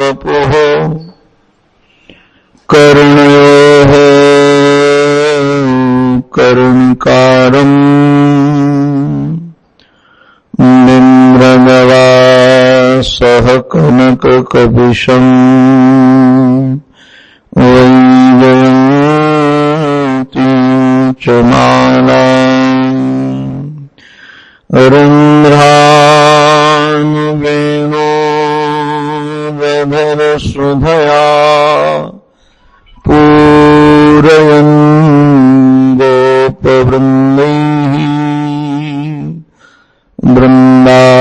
वपुः कर्णयोः कर्णिकारम् निम्रगवासः कनककपिशम् वैजयन्ती च मालाम् रन्ध्रानुवेणो दधरसुधया पूरयन् गोपवृन्दैः बृन्दारण्यं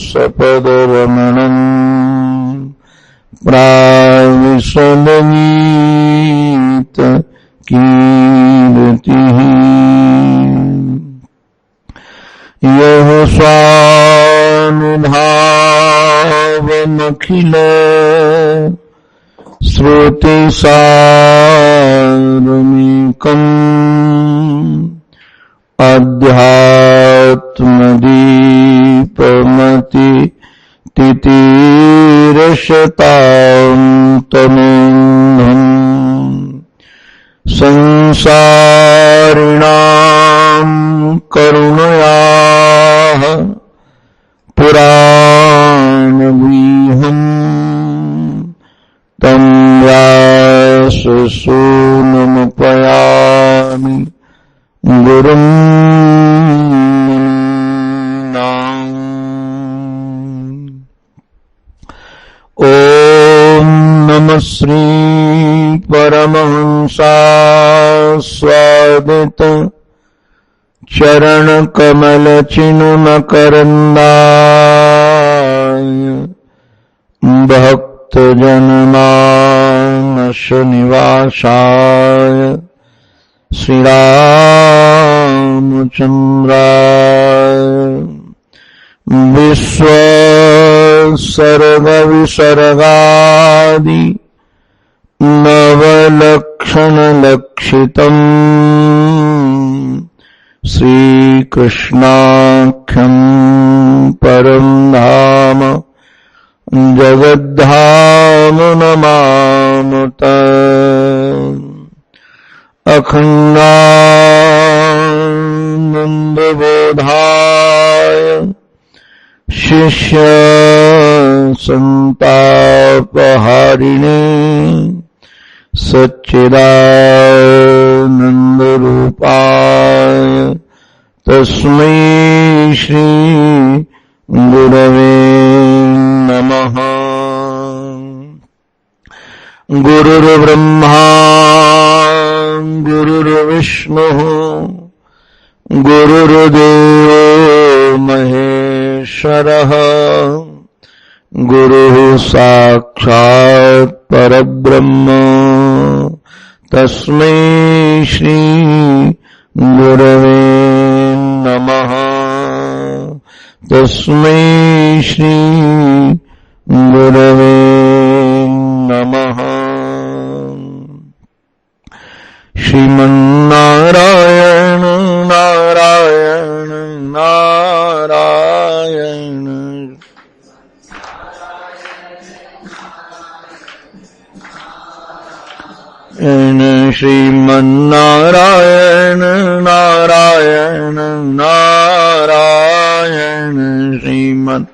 सपदरमणम् प्राविशदनीत कीर्तिः यः स्वानुभावमखिल श्रुतिसारमेकम् अध्यात्मदीपमति तितीरशतां तमोऽन्धम् संसारिणां करुणयाः पुराणगृहम् तं व्याससूनुमुपयामि गुरुम् ॐ नमः श्री परमहंसास्वादित चरणकमलचिन्मकरन्दाय भक्तजनमानसनिवासाय श्रीरामचन्द्राय विश्वसर्गविसर्गादि नवलक्षणलक्षितम् श्रीकृष्णाख्यं परं धाम जगद्धाम नमामि अखण्डानन्दबोधाय शिष्य संतापहारिणे सच्चिदानन्दरूपाय तस्मै श्री गुरवे नमः। गुरुर्ब्रह्मा गुरुर्विष्णुः गुरुर्देवो महेश्वरः गुरुः साक्षात् परब्रह्म तस्मै श्री गुरवे नमः। तस्मै श्री गुरवे नमः। श्रीमन्नारायण नारायण नारायण श्रीमन्नारायण नारायण नारायण श्रीमन्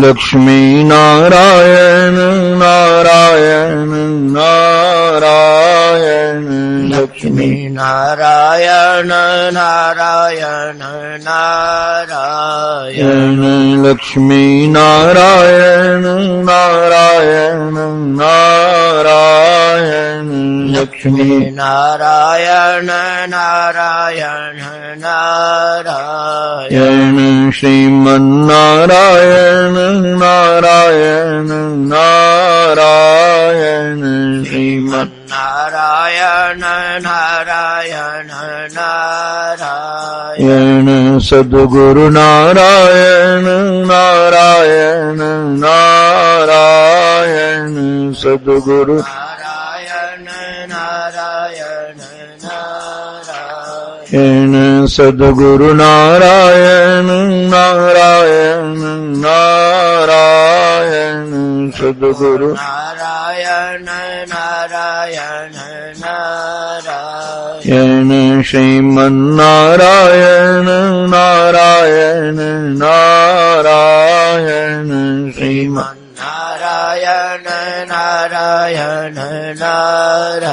लक्ष्मी नारायण नारायण नारायण लक्ष्मी नारायण नारायण नारायण लक्ष्मी नारायण नारायण नारायण लक्ष्मी नारायण नारायण नारायण श्रीमन्नारायण नारायण नारायण श्रीमन्नारायण नारायण नारायण सद्गुरु नारायण नारायण नारायण सद्गुरु नारायण नारायण नारायण येन सद्गुरु नारायण नारायण नारायण सद्गुरु नारायण नारायण नारायण येन श्रीमन्नारायण नारायण नारायण नारायण नारायण नारायण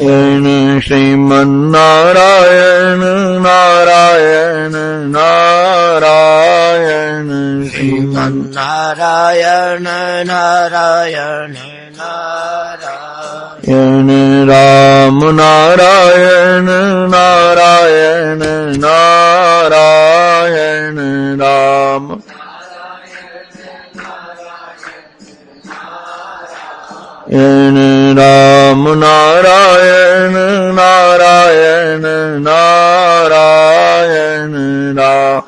येन श्रीमन्नारायण नारायण नारायण नारायण नारायण नारायण येन राम नारायण नारायण नारायण राम येन राम नारायण नारायण नारायण राम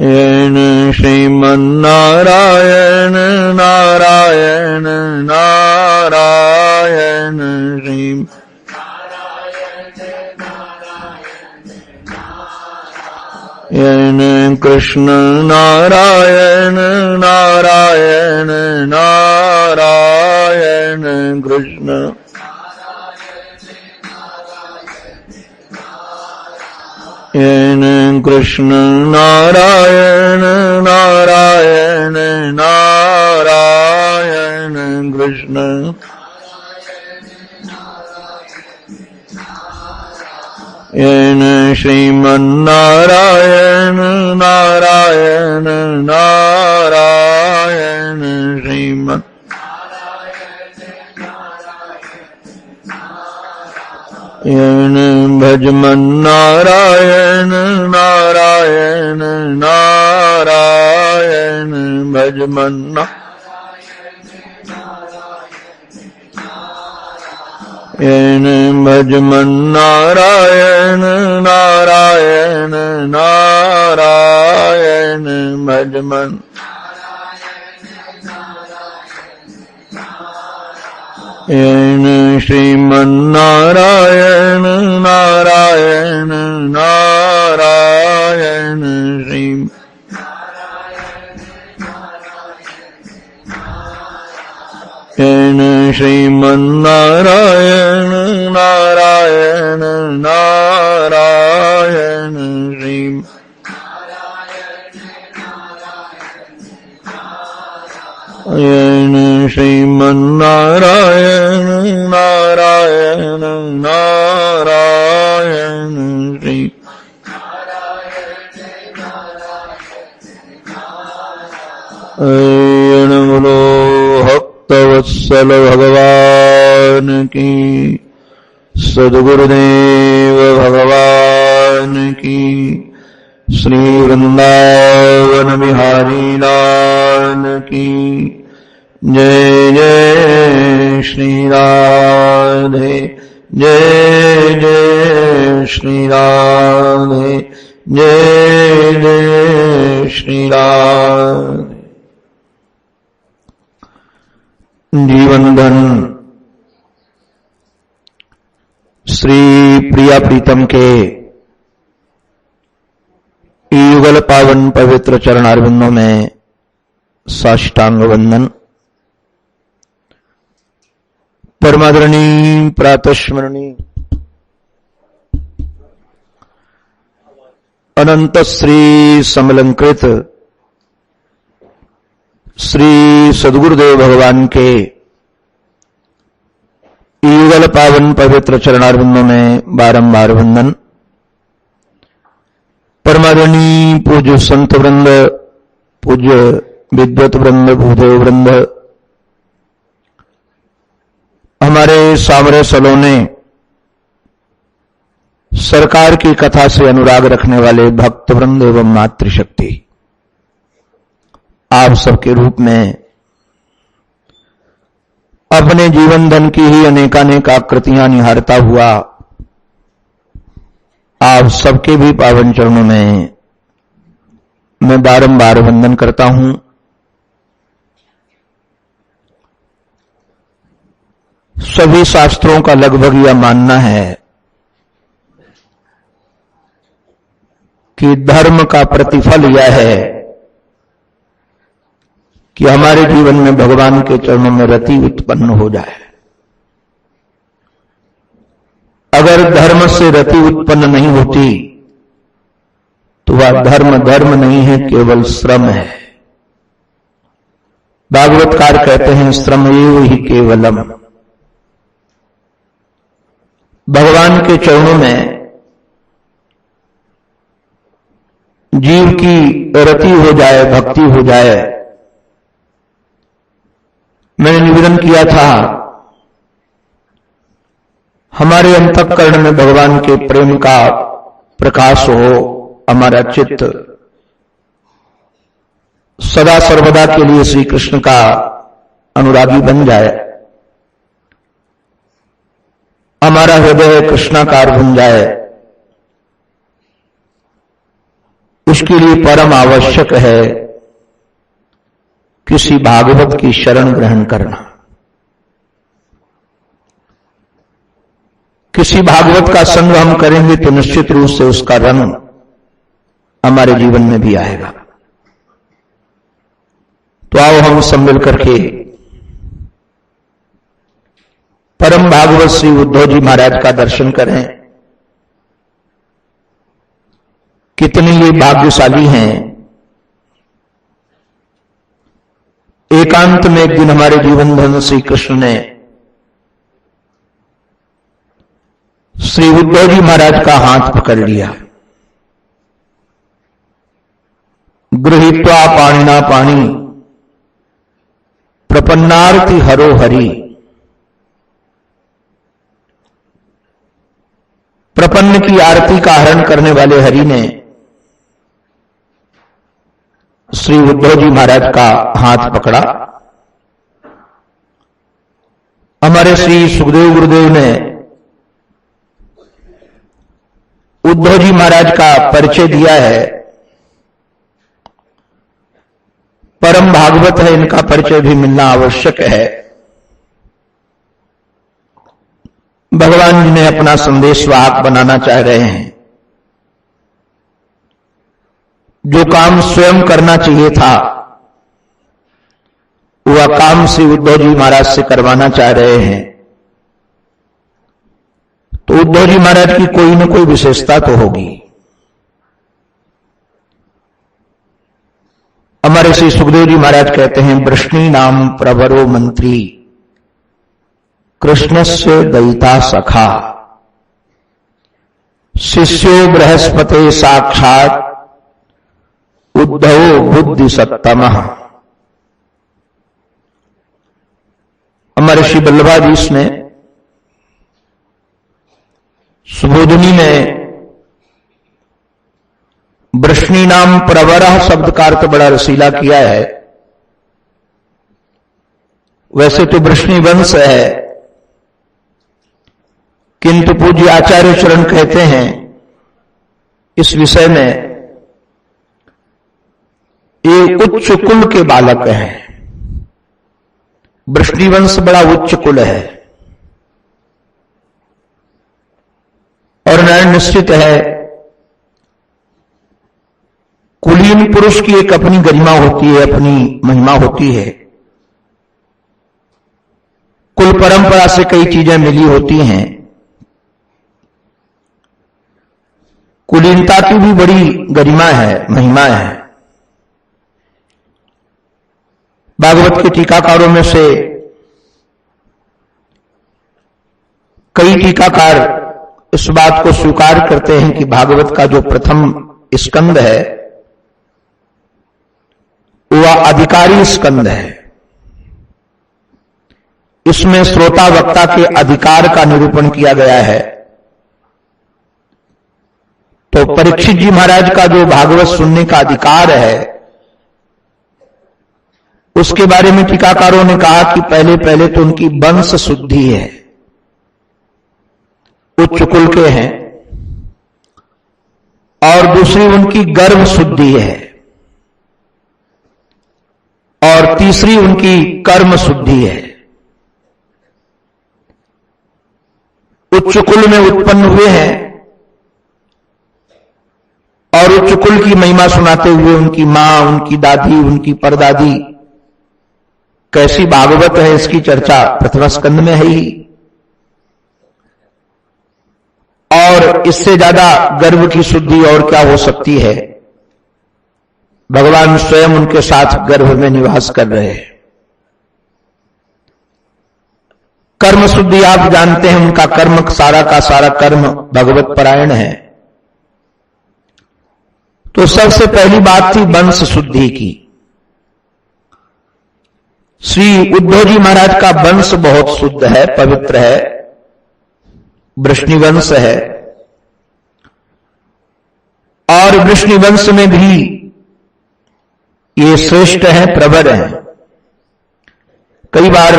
येन श्रीमन्नारायण नारायण नारायण श्रीम येन कृष्ण नारायण नारायण नारायण कृष्ण येन कृष्ण नारायण नारायण नारायण कृष्ण येन श्रीमन्नारायण नारायण नारायण श्रीमन् येन भजमन्नारायण नारायण नारायण भजमन्ना येन भजमन्नारायण नारायण नारायण भजमन् येन श्रीमन्नारायण नारायण नारायण श्रीम येन श्रीमन्नारायण नारायण नारायण श्रीम येन श्रीमन्नारायण नारायण नारायण श्री बोलो भक्तवत्सल भगवान की सद्गुरुदेव भगवान की श्री वृंदावन बिहारी लाल की जय जय श्री राधे जय जय श्री राधे जय जय श्री राधे। जीवन धन श्री प्रिया प्रीतम के युगल पावन पवित्र चरणारविंदों में साष्टांग वंदन। परमादरणी प्रातस्मरणी अनंत श्री समलंकृत श्री सद्गुरुदेव भगवान के युगल पावन पवित्र चरणारविंदों में बारंबार वंदन। परमादरणी पूज्य संत वृंद, पूज्य विद्वत वृंद, भूदेव वृंद, हमारे सामरे सलोने सरकार की कथा से अनुराग रखने वाले भक्त वृंद एवं मातृशक्ति, आप सबके रूप में अपने जीवन धन की ही अनेकानेक आकृतियां निहारता हुआ आप सबके भी पावन चरणों में मैं बारंबार वंदन करता हूं। सभी शास्त्रों का लगभग यह मानना है कि धर्म का प्रतिफल यह है कि हमारे जीवन में भगवान के चरणों में रति उत्पन्न हो जाए। अगर धर्म से रति उत्पन्न नहीं होती तो वह धर्म नहीं है, केवल श्रम है। भागवतकार कहते हैं श्रम एव ही केवलम। भगवान के चरणों में जीव की रति हो जाए, भक्ति हो जाए। मैंने निवेदन किया था हमारे अंतःकरण में भगवान के प्रेम का प्रकाश हो, हमारा चित्त सदा सर्वदा के लिए श्री कृष्ण का अनुरागी बन जाए, हमारा हृदय कृष्णाकार बन जाए। उसके लिए परम आवश्यक है किसी भागवत की शरण ग्रहण करना। किसी भागवत का संग हम करेंगे तो निश्चित रूप से उसका रंग हमारे जीवन में भी आएगा। तो आओ हम सब मिल करके परम भागवत श्री उद्धव जी महाराज का दर्शन करें। कितने ये भाग्यशाली हैं। एकांत में एक दिन हमारे जीवन धन श्री कृष्ण ने श्री उद्धव जी महाराज का हाथ पकड़ लिया। गृहीत्वा पाणिना पाणी प्रपन्नार्ति हरो हरि। प्रपन्न की आरती का हरण करने वाले हरि ने श्री उद्धव जी महाराज का हाथ पकड़ा। हमारे श्री सुखदेव गुरुदेव ने उद्धव जी महाराज का परिचय दिया है। परम भागवत है, इनका परिचय भी मिलना आवश्यक है। भगवान जी ने अपना संदेश वाहक बनाना चाह रहे हैं। जो काम स्वयं करना चाहिए था वह काम श्री उद्धव जी महाराज से करवाना चाह रहे हैं। तो उद्धव जी महाराज की कोई न कोई विशेषता तो होगी। हमारे श्री सुखदेव जी महाराज कहते हैं वृष्णि नाम प्रवरो मंत्री कृष्णस्य दयिता सखा शिष्यो बृहस्पते साक्षात उद्धवो बुद्धि सत्तमः। हमारे श्री बल्लभाधीश ने सुबोधनी में वृष्णि नाम प्रवरः शब्द का अर्थ बड़ा रसीला किया है। वैसे तो वृष्णि वंश है, किंतु पूज्य आचार्य चरण कहते हैं इस विषय में ये उच्च कुल के बालक हैं। वृष्णि वंश बड़ा उच्च कुल है और नारायण निश्चित है कुलीन पुरुष की एक अपनी गरिमा होती है, अपनी महिमा होती है। कुल परंपरा से कई चीजें मिली होती हैं। कुलीनता की भी बड़ी गरिमा है, महिमा है। भागवत के टीकाकारों में से कई टीकाकार इस बात को स्वीकार करते हैं कि भागवत का जो प्रथम स्कंद है वह अधिकारी स्कंद है। इसमें श्रोता वक्ता के अधिकार का निरूपण किया गया है। तो परीक्षित जी महाराज का जो भागवत सुनने का अधिकार है उसके बारे में टीकाकारों ने कहा कि पहले तो उनकी वंश शुद्धि है, उच्च कुल के हैं, और दूसरी उनकी गर्भ शुद्धि है, और तीसरी उनकी कर्म शुद्धि है। उच्च कुल में उत्पन्न हुए हैं और उच्च कुल की महिमा सुनाते हुए उनकी मां, उनकी दादी, उनकी परदादी कैसी भागवत है, इसकी चर्चा प्रथम स्कंद में है ही। और इससे ज्यादा गर्व की शुद्धि और क्या हो सकती है। भगवान स्वयं उनके साथ गर्भ में निवास कर रहे हैं। कर्म शुद्धि आप जानते हैं, उनका कर्म सारा का सारा कर्म भगवत परायण है। तो सबसे पहली बात थी वंश शुद्धि की। श्री उद्धव जी महाराज का वंश बहुत शुद्ध है, पवित्र है, वृष्णिवंश है। और वृष्णिवंश में भी ये श्रेष्ठ है, प्रवर है। कई बार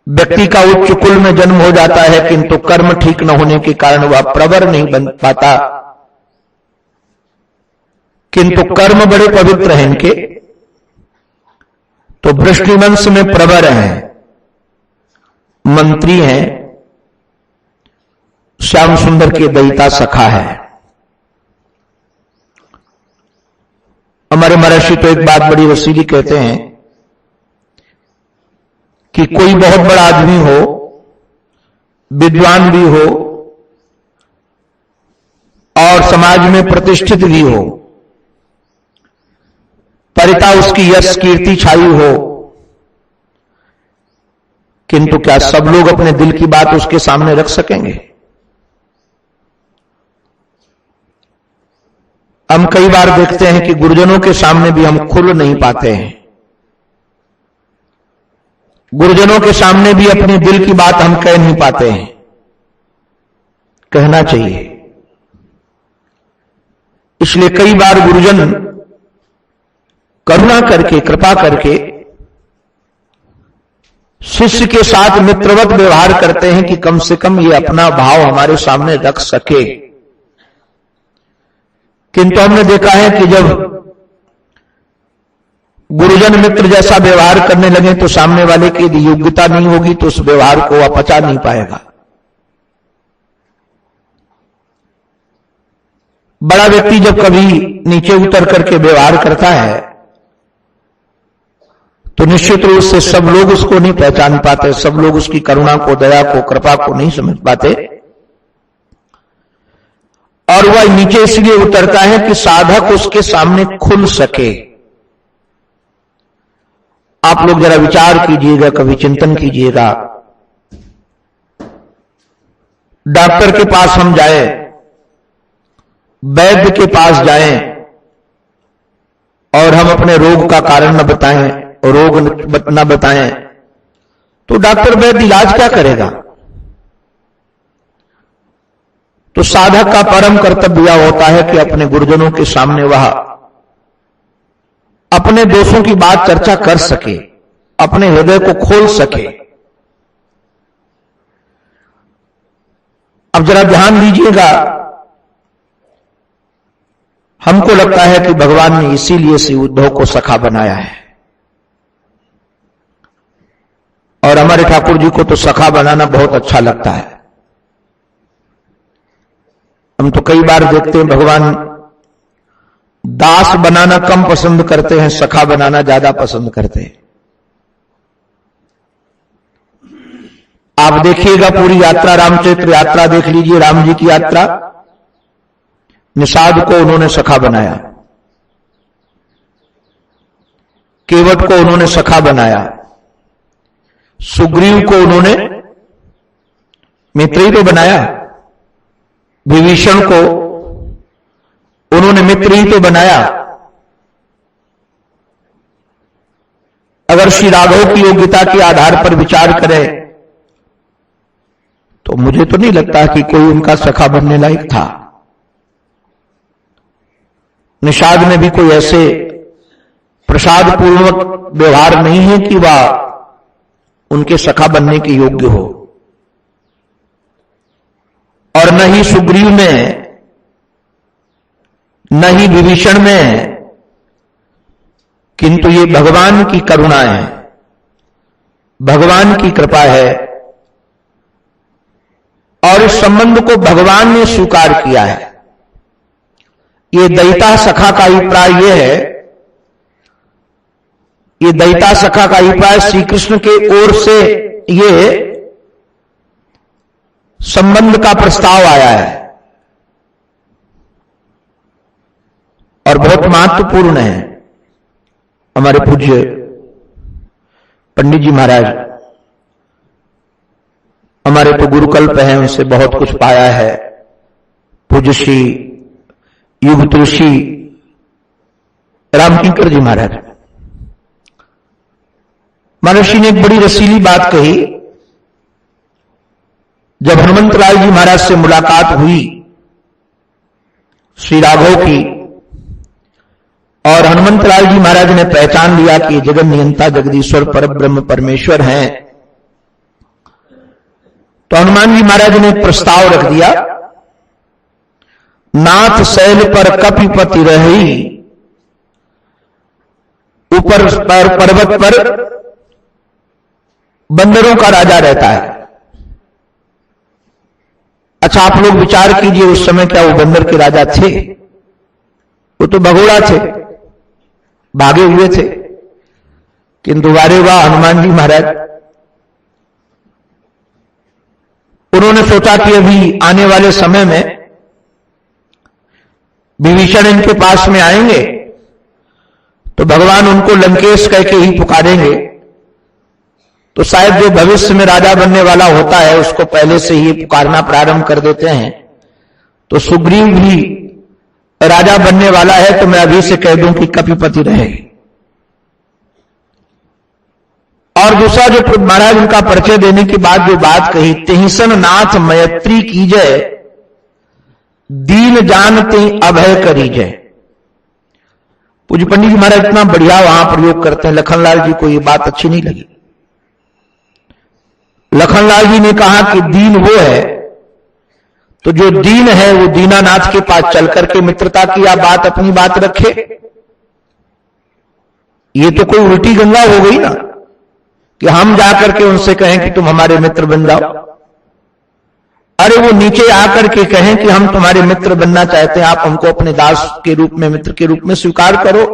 व्यक्ति का उच्च कुल में जन्म हो जाता है, किंतु कर्म ठीक न होने के कारण वह प्रवर नहीं बन पाता, किंतु कर्म बड़े पवित्र हैं इनके। तो वृष्णिवंश में प्रवर हैं, मंत्री हैं, श्याम सुंदर के दयिता सखा है। हमारे महर्षि तो एक बात बड़ी रसीली कहते हैं कि कोई बहुत बड़ा आदमी हो, विद्वान भी हो और समाज में प्रतिष्ठित भी हो, परिता उसकी यश कीर्ति छाई हो, किंतु क्या सब लोग अपने दिल की बात उसके सामने रख सकेंगे? हम कई बार देखते हैं कि गुरुजनों के सामने भी हम खुल नहीं पाते हैं। गुरुजनों के सामने भी अपने दिल की बात हम कह नहीं पाते हैं। कहना चाहिए। इसलिए कई बार गुरुजन करुणा करके, कृपा करके शिष्य के साथ मित्रवत व्यवहार करते हैं कि कम से कम ये अपना भाव हमारे सामने रख सके। किंतु हमने देखा है कि जब गुरुजन मित्र जैसा व्यवहार करने लगे तो सामने वाले की यदि योग्यता नहीं होगी तो उस व्यवहार को वह पचा नहीं पाएगा। बड़ा व्यक्ति जब कभी नीचे उतर करके व्यवहार करता है तो निश्चित रूप से सब लोग उसको नहीं पहचान पाते, सब लोग उसकी करुणा को, दया को, कृपा को नहीं समझ पाते। और वह नीचे इसलिए उतरता है कि साधक उसके सामने खुल सके। आप लोग जरा विचार कीजिएगा, कभी चिंतन कीजिएगा। डॉक्टर के पास हम जाएं, वैद्य के पास जाएं और हम अपने रोग का कारण न बताएं, रोग न बताएं, तो डॉक्टर वैद्य इलाज क्या करेगा? तो साधक का परम कर्तव्य होता है कि अपने गुरुजनों के सामने वह अपने दोषों की बात चर्चा कर सके, अपने हृदय को खोल सके। अब जरा ध्यान दीजिएगा, हमको लगता है कि भगवान ने इसीलिए श्री उद्धव को सखा बनाया है। और हमारे ठाकुर जी को तो सखा बनाना बहुत अच्छा लगता है। हम तो कई बार देखते हैं भगवान दास बनाना कम पसंद करते हैं, सखा बनाना ज्यादा पसंद करते हैं। आप देखिएगा पूरी यात्रा, रामचरित्र यात्रा देख लीजिए, राम जी की यात्रा। निषाद को उन्होंने सखा बनाया, केवट को उन्होंने सखा बनाया, सुग्रीव को उन्होंने मित्र ही तो बनाया, विभीषण को उन्होंने मित्र ही तो बनाया। अगर श्री राघव की योग्यता के आधार पर विचार करें तो मुझे तो नहीं लगता कि कोई उनका सखा बनने लायक था। निषाद में भी कोई ऐसे प्रसाद पूर्वक व्यवहार नहीं है कि वह उनके सखा बनने के योग्य हो, और न ही सुग्रीव में, न ही विभीषण में। किंतु ये भगवान की करुणा है, भगवान की कृपा है और इस संबंध को भगवान ने स्वीकार किया है। ये दैता सखा का अभिप्राय यह है, ये दैता सखा का अभिप्राय श्री कृष्ण के ओर से ये संबंध का प्रस्ताव आया है और बहुत महत्वपूर्ण है। हमारे पूज्य पंडित जी महाराज हमारे तो गुरुकल्प हैं, उनसे बहुत कुछ पाया है। पूज्य श्री युग तुलसी रामकिंकर जी महाराज महर्षि ने एक बड़ी रसीली बात कही। जब हनुमंतलाल जी महाराज से मुलाकात हुई श्री राघव की, और हनुमंतलाल जी महाराज ने पहचान लिया कि जगन नियंता जगदीश्वर परब्रह्म परमेश्वर हैं, तो हनुमान जी महाराज ने प्रस्ताव रख दिया, नाथ शैल पर कपिपति रही, ऊपर पर्वत पर बंदरों का राजा रहता है। अच्छा, आप लोग विचार कीजिए, उस समय क्या वो बंदर के राजा थे? वो तो भगोड़ा थे, भागे हुए थे। किंतु वारे वाह हनुमान जी महाराज, उन्होंने सोचा कि अभी आने वाले समय में विभीषण इनके पास में आएंगे तो भगवान उनको लंकेश कह के ही पुकारेंगे, तो शायद जो भविष्य में राजा बनने वाला होता है उसको पहले से ही पुकारना प्रारंभ कर देते हैं। तो सुग्रीव भी राजा बनने वाला है, तो मैं अभी से कह दूं कि कपिपति रहे। और दूसरा जो महाराज उनका परिचय देने के बाद जो बात कही, तिहिसन नाथ मैत्री कीजय, दीन जानते अभय करीजय। पूज्य पंडित जी महाराज इतना बढ़िया वहां प्रयोग करते हैं। लखनलाल जी को ये बात अच्छी नहीं लगी। लखनलाल जी ने कहा कि दीन वो है, तो जो दीन है वो दीनानाथ के पास चल करके मित्रता की या बात अपनी बात रखे। ये तो कोई उल्टी गंगा हो गई ना कि हम जाकर के उनसे कहें कि तुम हमारे मित्र बन जाओ। अरे वो नीचे आकर के कहें कि हम तुम्हारे मित्र बनना चाहते हैं, आप हमको अपने दास के रूप में, मित्र के रूप में स्वीकार करो।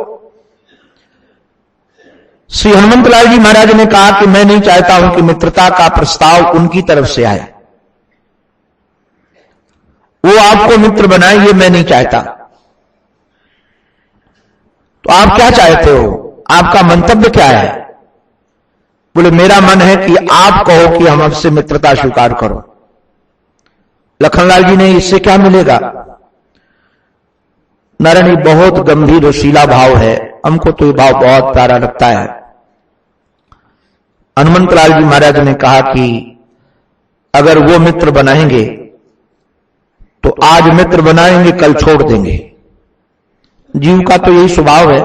श्री हनुमंतलाल जी महाराज ने कहा कि मैं नहीं चाहता हूं कि मित्रता का प्रस्ताव उनकी तरफ से आए, वो आपको मित्र बनाए, ये मैं नहीं चाहता। तो आप क्या चाहते हो, आपका मंतव्य क्या है? बोले मेरा मन है कि आप कहो कि हम आपसे मित्रता स्वीकार करो। लखनलाल जी ने इससे क्या मिलेगा? नारायण, बहुत गंभीर रसीला भाव है, हमको तो ये भाव बहुत प्यारा लगता है। हनुमंतलाल जी महाराज ने कहा कि अगर वो मित्र बनाएंगे तो आज मित्र बनाएंगे, कल छोड़ देंगे। जीव का तो यही स्वभाव है।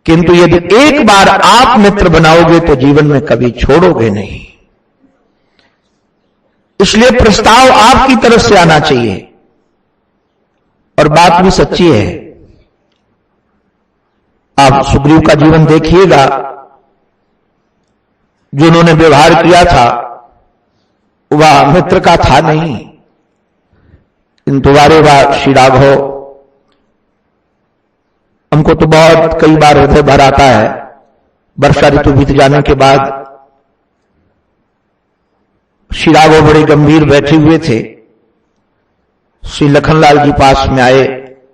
किंतु यदि एक बार आप मित्र बनाओगे तो जीवन में कभी छोड़ोगे नहीं। इसलिए प्रस्ताव आपकी तरफ से आना चाहिए। और बात भी सच्ची है। आप सुग्रीव का जीवन देखिएगा, जो उन्होंने व्यवहार किया था वह मित्र का था नहीं। किंतु वारे वाह श्री राघव, हमको तो बहुत कई बार हृदय भर आता है। वर्षा ऋतु बीत जाने के बाद श्री राघव बड़े गंभीर बैठे हुए थे। श्री लखनलाल जी पास में आए,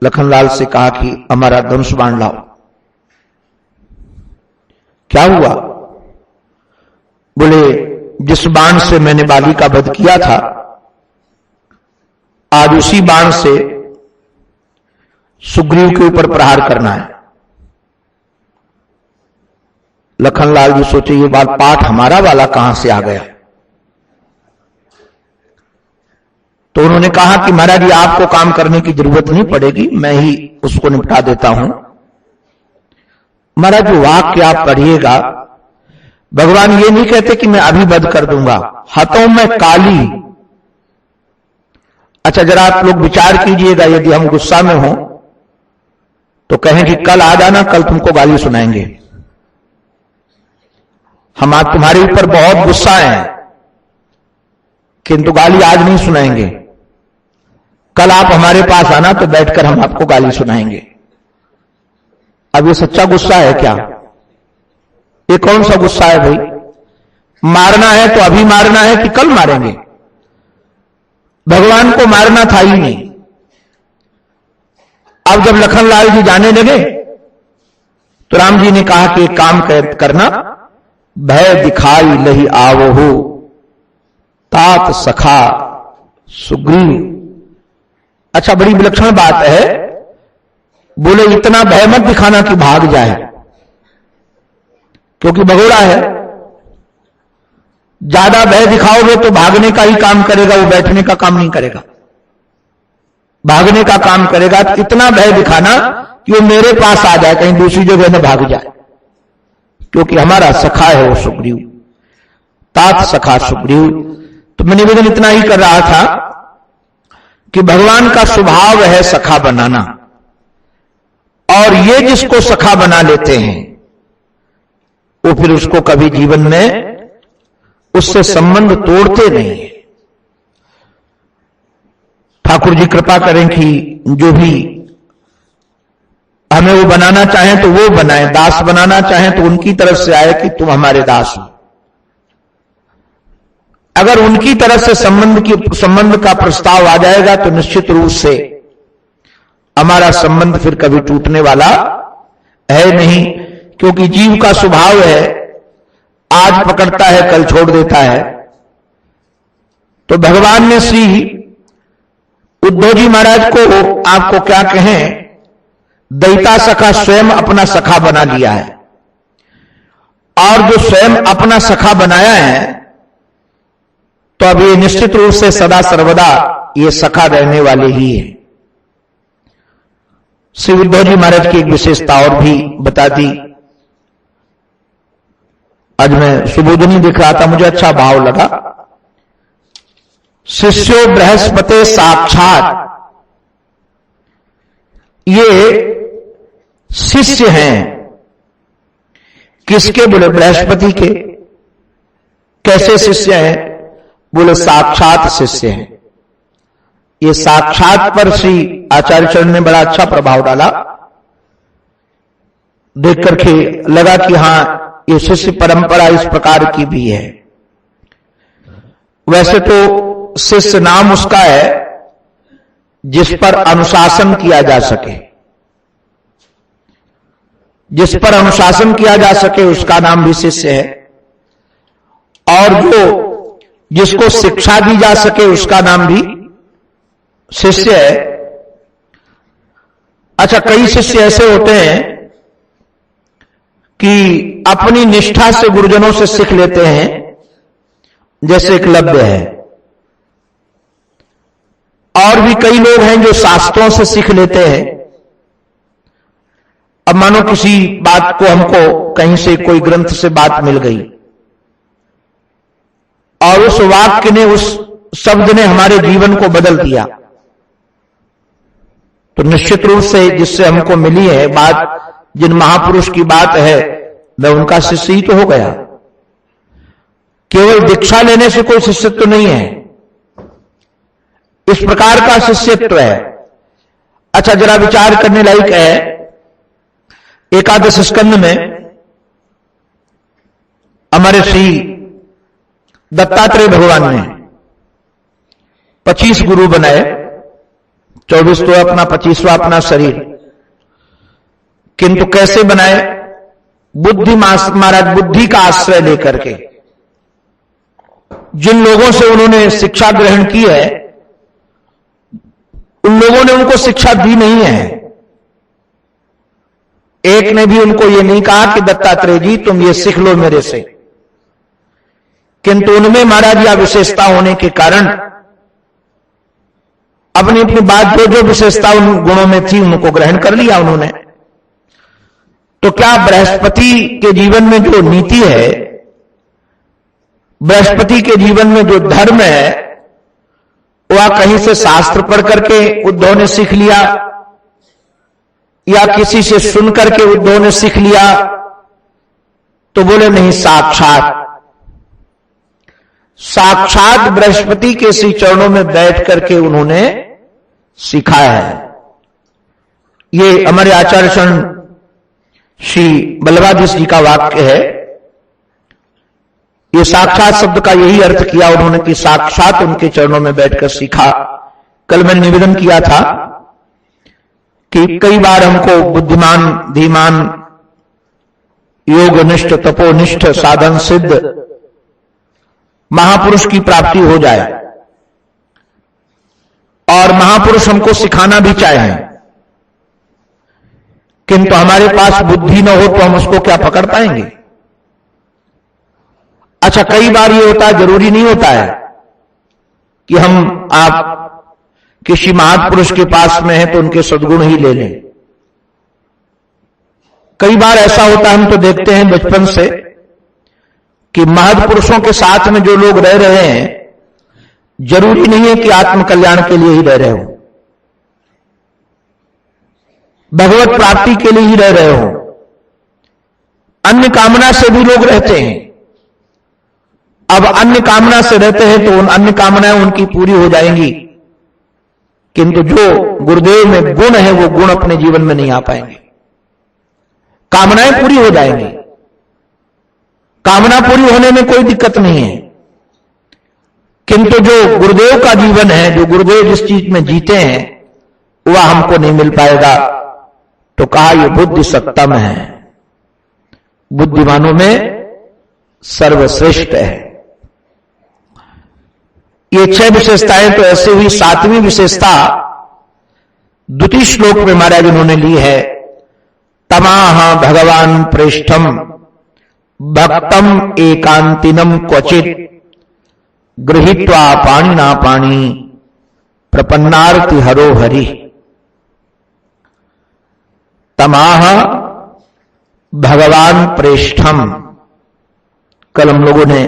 लखनलाल से कहा कि हमारा धनुष बाण लाओ। क्या हुआ? बोले जिस बाण से मैंने बाली का वध किया था, आज उसी बाण से सुग्रीव के ऊपर प्रहार करना है। लखनलाल जी सोचे ये बात पाठ हमारा वाला कहां से आ गया। तो उन्होंने कहा कि महाराज जी आपको काम करने की जरूरत नहीं पड़ेगी, मैं ही उसको निपटा देता हूं। महाराज जो वाक्य आप पढ़िएगा, भगवान ये नहीं कहते कि मैं अभी वध कर दूंगा, हाथों में काली। अच्छा जरा आप लोग विचार कीजिएगा, यदि हम गुस्सा में हों तो कहें कि कल आ जाना, कल तुमको गाली सुनाएंगे। हम आज तुम्हारे ऊपर बहुत गुस्सा हैं, किंतु गाली आज नहीं सुनाएंगे, कल आप हमारे पास आना तो बैठकर हम आपको गाली सुनाएंगे। अब ये सच्चा गुस्सा है क्या? ये कौन सा गुस्सा है भाई? मारना है तो अभी मारना है कि कल मारेंगे? भगवान को मारना था ही नहीं। अब जब लखनलाल जी जाने लगे तो राम जी ने कहा कि एक काम करना, भय दिखाई लही आवो तात सखा सुग्रीव। अच्छा, बड़ी विलक्षण बात है। बोले इतना भय मत दिखाना कि भाग जाए, क्योंकि भगोड़ा है। ज्यादा भय दिखाओगे तो भागने का ही काम करेगा, वो बैठने का काम नहीं करेगा, भागने का काम करेगा। तो इतना भय दिखाना कि वो मेरे पास आ जाए, कहीं दूसरी जगह न भाग जाए, क्योंकि हमारा सखा है वो सुग्रीव, तात सखा सुग्रीव। तो मैं निवेदन इतना ही कर रहा था कि भगवान का स्वभाव है सखा बनाना, और ये जिसको सखा बना लेते हैं वो फिर उसको कभी जीवन में उससे संबंध तोड़ते नहीं है। ठाकुर जी कृपा करें कि जो भी हमें वो बनाना चाहें तो वो बनाए, दास बनाना चाहें तो उनकी तरफ से आए कि तुम हमारे दास हो। अगर उनकी तरफ से संबंध का प्रस्ताव आ जाएगा तो निश्चित रूप से हमारा संबंध फिर कभी टूटने वाला है नहीं, क्योंकि जीव का स्वभाव है आज पकड़ता है कल छोड़ देता है। तो भगवान ने श्री उद्धव जी महाराज को, आपको क्या कहें, दैता सखा स्वयं अपना सखा बना लिया है। और जो स्वयं अपना सखा बनाया है तो अब ये निश्चित रूप से सदा सर्वदा ये सखा रहने वाले ही है। श्री उद्धव जी महाराज की एक विशेषता और भी बता दी। आज मैं सुबोधनी देख रहा था, मुझे अच्छा भाव लगा। शिष्यो बृहस्पति साक्षात, ये शिष्य हैं किसके? बोले बृहस्पति के। कैसे शिष्य हैं? बोले साक्षात शिष्य हैं। ये साक्षात पर श्री आचार्य चरण ने बड़ा अच्छा प्रभाव डाला। देख करके लगा कि हां, ये शिष्य परंपरा इस प्रकार की भी है। वैसे तो शिष्य नाम उसका है जिस पर अनुशासन किया जा सके, जिस पर अनुशासन किया जा सके उसका नाम भी शिष्य है, और जो जिसको शिक्षा दी जा सके उसका नाम भी शिष्य है। अच्छा, कई शिष्य ऐसे होते हैं कि अपनी निष्ठा से गुरुजनों से सीख लेते हैं, जैसे एकलव्य है। और भी कई लोग हैं जो शास्त्रों से सीख लेते हैं। अब मानो किसी बात को हमको कहीं से कोई ग्रंथ से बात मिल गई और उस वाक्य ने, उस शब्द ने हमारे जीवन को बदल दिया, तो निश्चित रूप से जिससे हमको मिली है बात, जिन महापुरुष की बात है, मैं उनका शिष्य ही तो हो गया। केवल दीक्षा लेने से कोई शिष्यत्व नहीं है, इस प्रकार का शिष्यत्व है। अच्छा, जरा विचार करने लायक है। एकादश स्कंद में हमारे श्री दत्तात्रेय भगवान ने 25 गुरु बनाए, 24 तो अपना, 25वां अपना शरीर। किंतु कैसे बनाए? बुद्धि महाराज, बुद्धि का आश्रय लेकर के। जिन लोगों से उन्होंने शिक्षा ग्रहण की है उन लोगों ने उनको शिक्षा दी नहीं है। एक ने भी उनको ये नहीं कहा कि दत्तात्रेय जी तुम ये सीख लो मेरे से, किंतु उनमें महाराज यह विशेषता होने के कारण अपनी अपनी बात, जो जो विशेषता उन गुणों में थी उनको ग्रहण कर लिया उन्होंने। तो क्या बृहस्पति के जीवन में जो नीति है, बृहस्पति के जीवन में जो धर्म है, वह कहीं से शास्त्र पढ़ करके उद्धव ने सीख लिया या किसी से सुन करके उद्धव ने सीख लिया? तो बोले नहीं, साक्षात साक्षात बृहस्पति के श्री चरणों में बैठ करके उन्होंने सिखाया है। ये हमारे आचार्य श्री बल्लभाधीश जी का वाक्य है। ये साक्षात शब्द का यही अर्थ किया उन्होंने कि साक्षात उनके चरणों में बैठकर सीखा। कल मैंने निवेदन किया था कि कई बार हमको बुद्धिमान, धीमान, योगनिष्ठ, तपोनिष्ठ, साधन सिद्ध महापुरुष की प्राप्ति हो जाए और महापुरुष हमको सिखाना भी चाहें, किंतु हमारे पास बुद्धि न हो तो हम उसको क्या पकड़ पाएंगे? अच्छा, कई बार ये होता है, जरूरी नहीं होता है कि आप किसी महापुरुष के पास में हैं तो उनके सद्गुण ही ले लें। कई बार ऐसा होता है, हम तो देखते हैं बचपन से कि महापुरुषों के साथ में जो लोग रह रहे हैं, जरूरी नहीं है कि आत्म कल्याण के लिए ही रह रहे हो, भगवत प्राप्ति के लिए ही रह रहे हो, अन्य कामना से भी लोग रहते हैं। अब अन्य कामना से रहते हैं तो उन अन्य कामनाएं उनकी पूरी हो जाएंगी, किंतु जो गुरुदेव में गुण है वो गुण अपने जीवन में नहीं आ पाएंगे। कामनाएं पूरी हो जाएंगी, कामना पूरी होने में कोई दिक्कत नहीं है, किंतु जो गुरुदेव का जीवन है, जो गुरुदेव जिस चीज में जीते हैं, वह हमको नहीं मिल पाएगा। तो कहा यह बुद्धि सत्तम है, बुद्धिमानों में सर्वश्रेष्ठ है। ये 6 विशेषताएं तो ऐसे हुई। 7वीं विशेषता द्वितीय श्लोक में महाराज उन्होंने ली है, तमाह भगवान प्रेष्ठम भक्तम एकांतिनम क्वचित गृहीत्वा पाणिना पाणी प्रपन्नार्ति हरो हरि। तमाह भगवान प्रेष्ठम, कल हम लोगों ने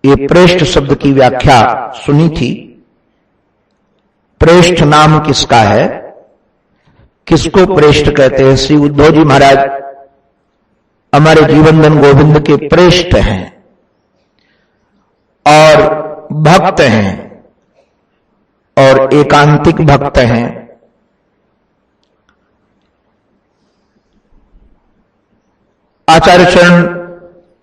ये प्रेष्ठ शब्द की व्याख्या सुनी थी। प्रेष्ठ नाम किसका है, किसको प्रेष्ठ कहते हैं? श्री उद्धव जी महाराज हमारे जीवनधन गोविंद के प्रेष्ठ हैं और भक्त हैं और एकांतिक भक्त हैं। आचार्य चरण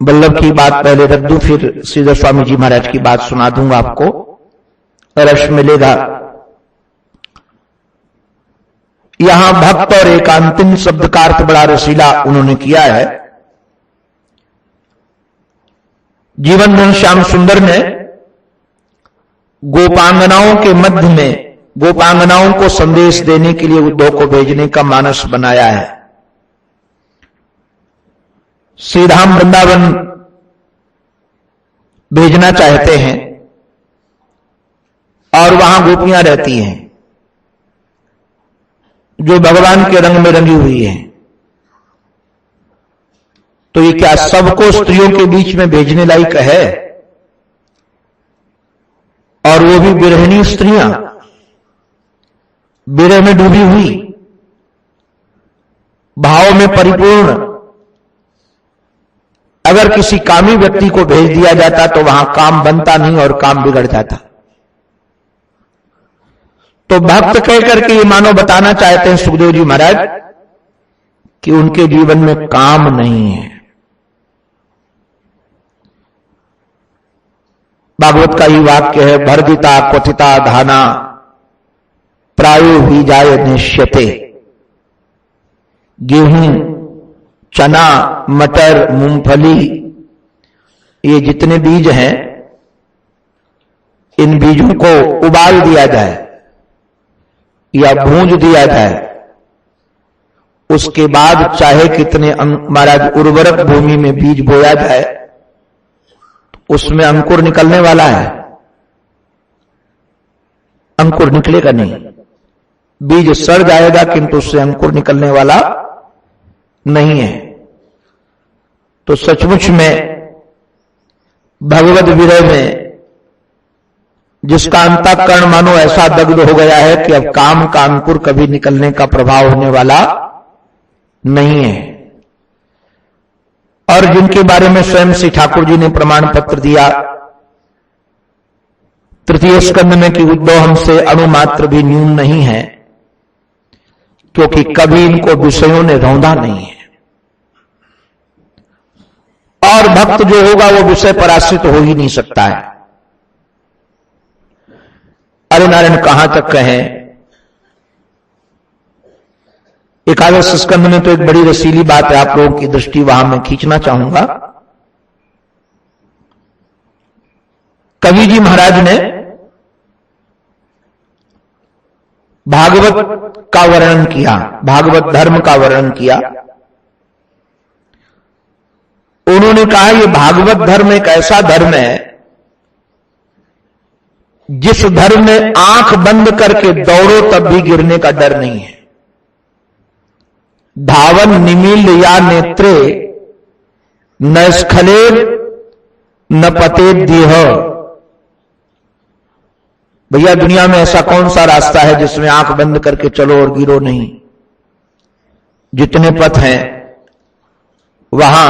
वल्लभ की बात पहले रख दूं, फिर श्रीधर स्वामी जी महाराज की बात सुना दूंगा आपको, रस मिलेगा। यहां भक्त और एकांतिन शब्द का अर्थ बड़ा रसीला उन्होंने किया है। जीवनधन श्याम सुंदर ने गोपांगनाओं के मध्य में गोपांगनाओं को संदेश देने के लिए उद्धव को भेजने का मानस बनाया है। श्री धाम वृंदावन भेजना चाहते हैं और वहां गोपियां रहती हैं जो भगवान के रंग में रंगी हुई हैं। तो ये क्या सबको स्त्रियों के बीच में भेजने लायक है? और वो भी विरहिणी स्त्रियां, विरह में डूबी हुई, भाव में परिपूर्ण। अगर किसी कामी व्यक्ति को भेज दिया जाता तो वहां काम बनता नहीं और काम बिगड़ जाता। तो भक्त कहकर के ये मानो बताना चाहते हैं सुखदेव जी महाराज कि उनके जीवन में काम नहीं है। भागवत का ही वाक्य है, भर्दिता क्वथिता धाना प्रायो भी जाय निश्यते। गेहूं, चना, मटर, मूंगफली, ये जितने बीज हैं, इन बीजों को उबाल दिया जाए या भूंज दिया जाए, उसके बाद चाहे कितने महाराज उर्वरक भूमि में बीज बोया जाए, उसमें अंकुर निकलने वाला है? अंकुर निकलेगा नहीं। बीज सड़ जाएगा किंतु उससे अंकुर निकलने वाला नहीं है। तो सचमुच में भगवत विरह में जिसका अंतःकरण मानो ऐसा दग्ध हो गया है कि अब काम का अंकुर कभी निकलने का प्रभाव होने वाला नहीं है। और जिनके बारे में स्वयं श्री ठाकुर जी ने प्रमाण पत्र दिया तृतीय स्कंद में कि उद्धव हमसे अणुमात्र भी न्यून नहीं है, क्योंकि कभी इनको विषयों ने रौंदा नहीं है। और भक्त जो होगा वो विषय पर आश्रित हो ही नहीं सकता है। अरे नारायण, कहां तक कहें। एकादश स्कंद में तो एक बड़ी रसीली बात है, आप लोगों की दृष्टि वहां मैं खींचना चाहूंगा। कवि जी महाराज ने भागवत का वर्णन किया, भागवत धर्म का वर्णन किया। उन्होंने कहा ये भागवत धर्म एक ऐसा धर्म है जिस धर्म में आंख बंद करके दौड़ो तब भी गिरने का डर नहीं है। धावन निमील या नेत्रे न स्खले न पते देह। भैया दुनिया में ऐसा कौन सा रास्ता है जिसमें आंख बंद करके चलो और गिरो नहीं। जितने पथ हैं वहां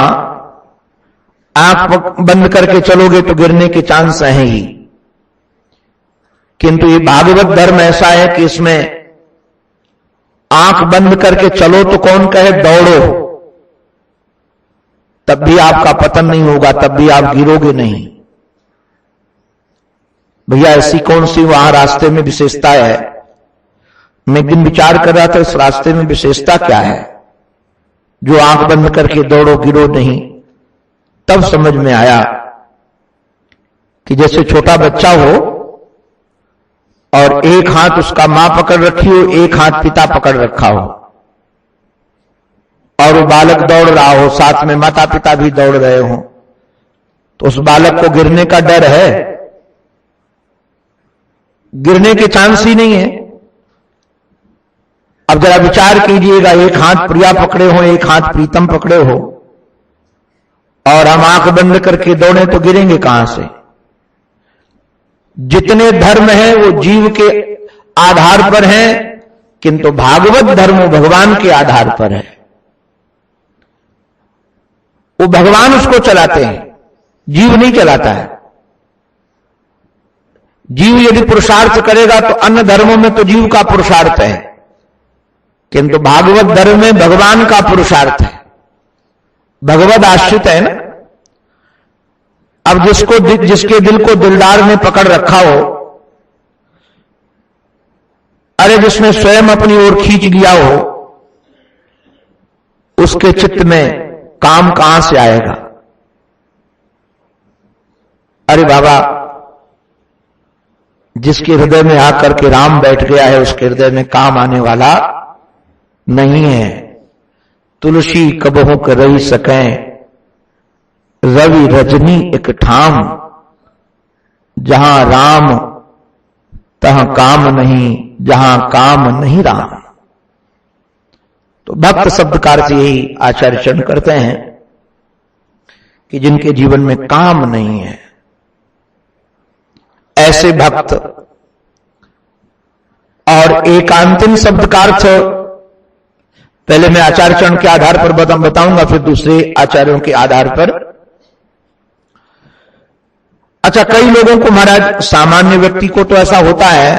आंख बंद करके चलोगे तो गिरने के चांस हैं ही, किंतु ये भागवत धर्म ऐसा है कि इसमें आंख बंद करके चलो तो कौन कहे दौड़ो, तब भी आपका पतन नहीं होगा, तब भी आप गिरोगे नहीं। भैया ऐसी कौन सी वहां रास्ते में विशेषता है। मैं एक दिन विचार कर रहा था इस रास्ते में विशेषता क्या है जो आंख बंद करके दौड़ो गिरो नहीं। तब समझ में आया कि जैसे छोटा बच्चा हो और एक हाथ उसका मां पकड़ रखी हो, एक हाथ पिता पकड़ रखा हो, और वो बालक दौड़ रहा हो, साथ में माता पिता भी दौड़ रहे हो, तो उस बालक को गिरने का डर है? गिरने के चांस ही नहीं है। अब जरा विचार कीजिएगा, एक हाथ प्रिया पकड़े हो, एक हाथ प्रीतम पकड़े हो, और हम आंख बंद करके दौड़े तो गिरेंगे कहां से। जितने धर्म हैं वो जीव के आधार पर हैं, किंतु भागवत धर्म भगवान के आधार पर है। वो भगवान उसको चलाते हैं, जीव नहीं चलाता है। जीव यदि पुरुषार्थ करेगा तो अन्य धर्मों में तो जीव का पुरुषार्थ है, किंतु भागवत धर्म में भगवान का पुरुषार्थ है। भगवत आश्रित है ना। अब जिसके दिल को दिलदार ने पकड़ रखा हो, अरे जिसने स्वयं अपनी ओर खींच लिया हो, उसके चित्त में काम कहां से आएगा। अरे बाबा, जिसके हृदय में आकर के राम बैठ गया है उसके हृदय में काम आने वाला नहीं है। तुलसी कबहू कर रही सकें, रवि रजनी एक ठाम, जहां राम तहां काम नहीं, जहां काम नहीं राम। तो भक्त शब्द का अर्थ यही आचार्य चरण करते हैं कि जिनके जीवन में काम नहीं है, ऐसे भक्त। और एकांतिन शब्द का अर्थ पहले मैं आचार्य चरण के आधार पर बताऊंगा, फिर दूसरे आचार्यों के आधार पर। अच्छा, कई लोगों को महाराज, सामान्य व्यक्ति को तो ऐसा होता है,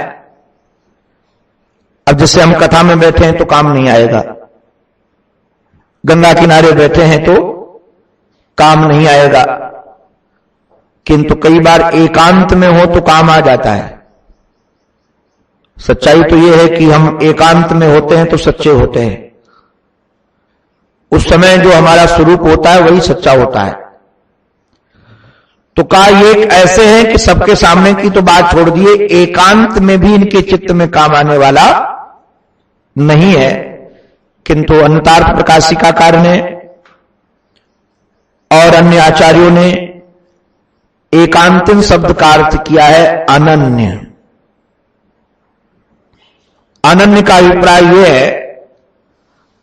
अब जैसे हम कथा में बैठे हैं तो काम नहीं आएगा, गंगा किनारे बैठे हैं तो काम नहीं आएगा, किंतु कई बार एकांत में हो तो काम आ जाता है। सच्चाई तो यह है कि हम एकांत में होते हैं तो सच्चे होते हैं। उस समय जो हमारा स्वरूप होता है वही सच्चा होता है। तो कहा ये ऐसे हैं कि सबके सामने की तो बात छोड़ दिए, एकांत में भी इनके चित्त में काम आने वाला नहीं है। किंतु अनंतार्थ प्रकाशिकाकार ने और अन्य आचार्यों ने एकांतिन शब्द का अर्थ किया है अनन्य। अनन्य का अभिप्राय यह है,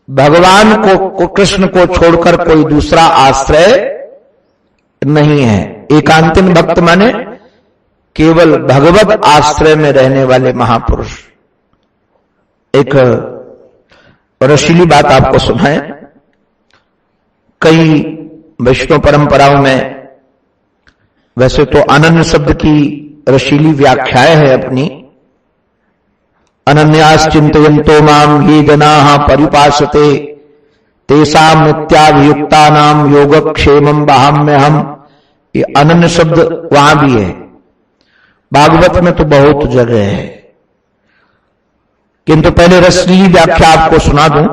भगवान को कृष्ण को छोड़कर कोई दूसरा आश्रय नहीं है। एकांतिन भक्त माने केवल भगवत आश्रय में रहने वाले महापुरुष। एक रसीली बात आपको सुनाएं। कई वैष्णव परंपराओं में वैसे तो अनन्य शब्द की रसीली व्याख्याएं हैं अपनी। अनन्यास चिंतयन्तो माम ये जनाः परिपासते तेषां नित्याभियुक्तानां योगक्षेमं वहाम्यहम्। ये अनन्य शब्द वहां भी है, भागवत में तो बहुत जगह है, किंतु पहले रसलीली व्याख्या आपको सुना दूं।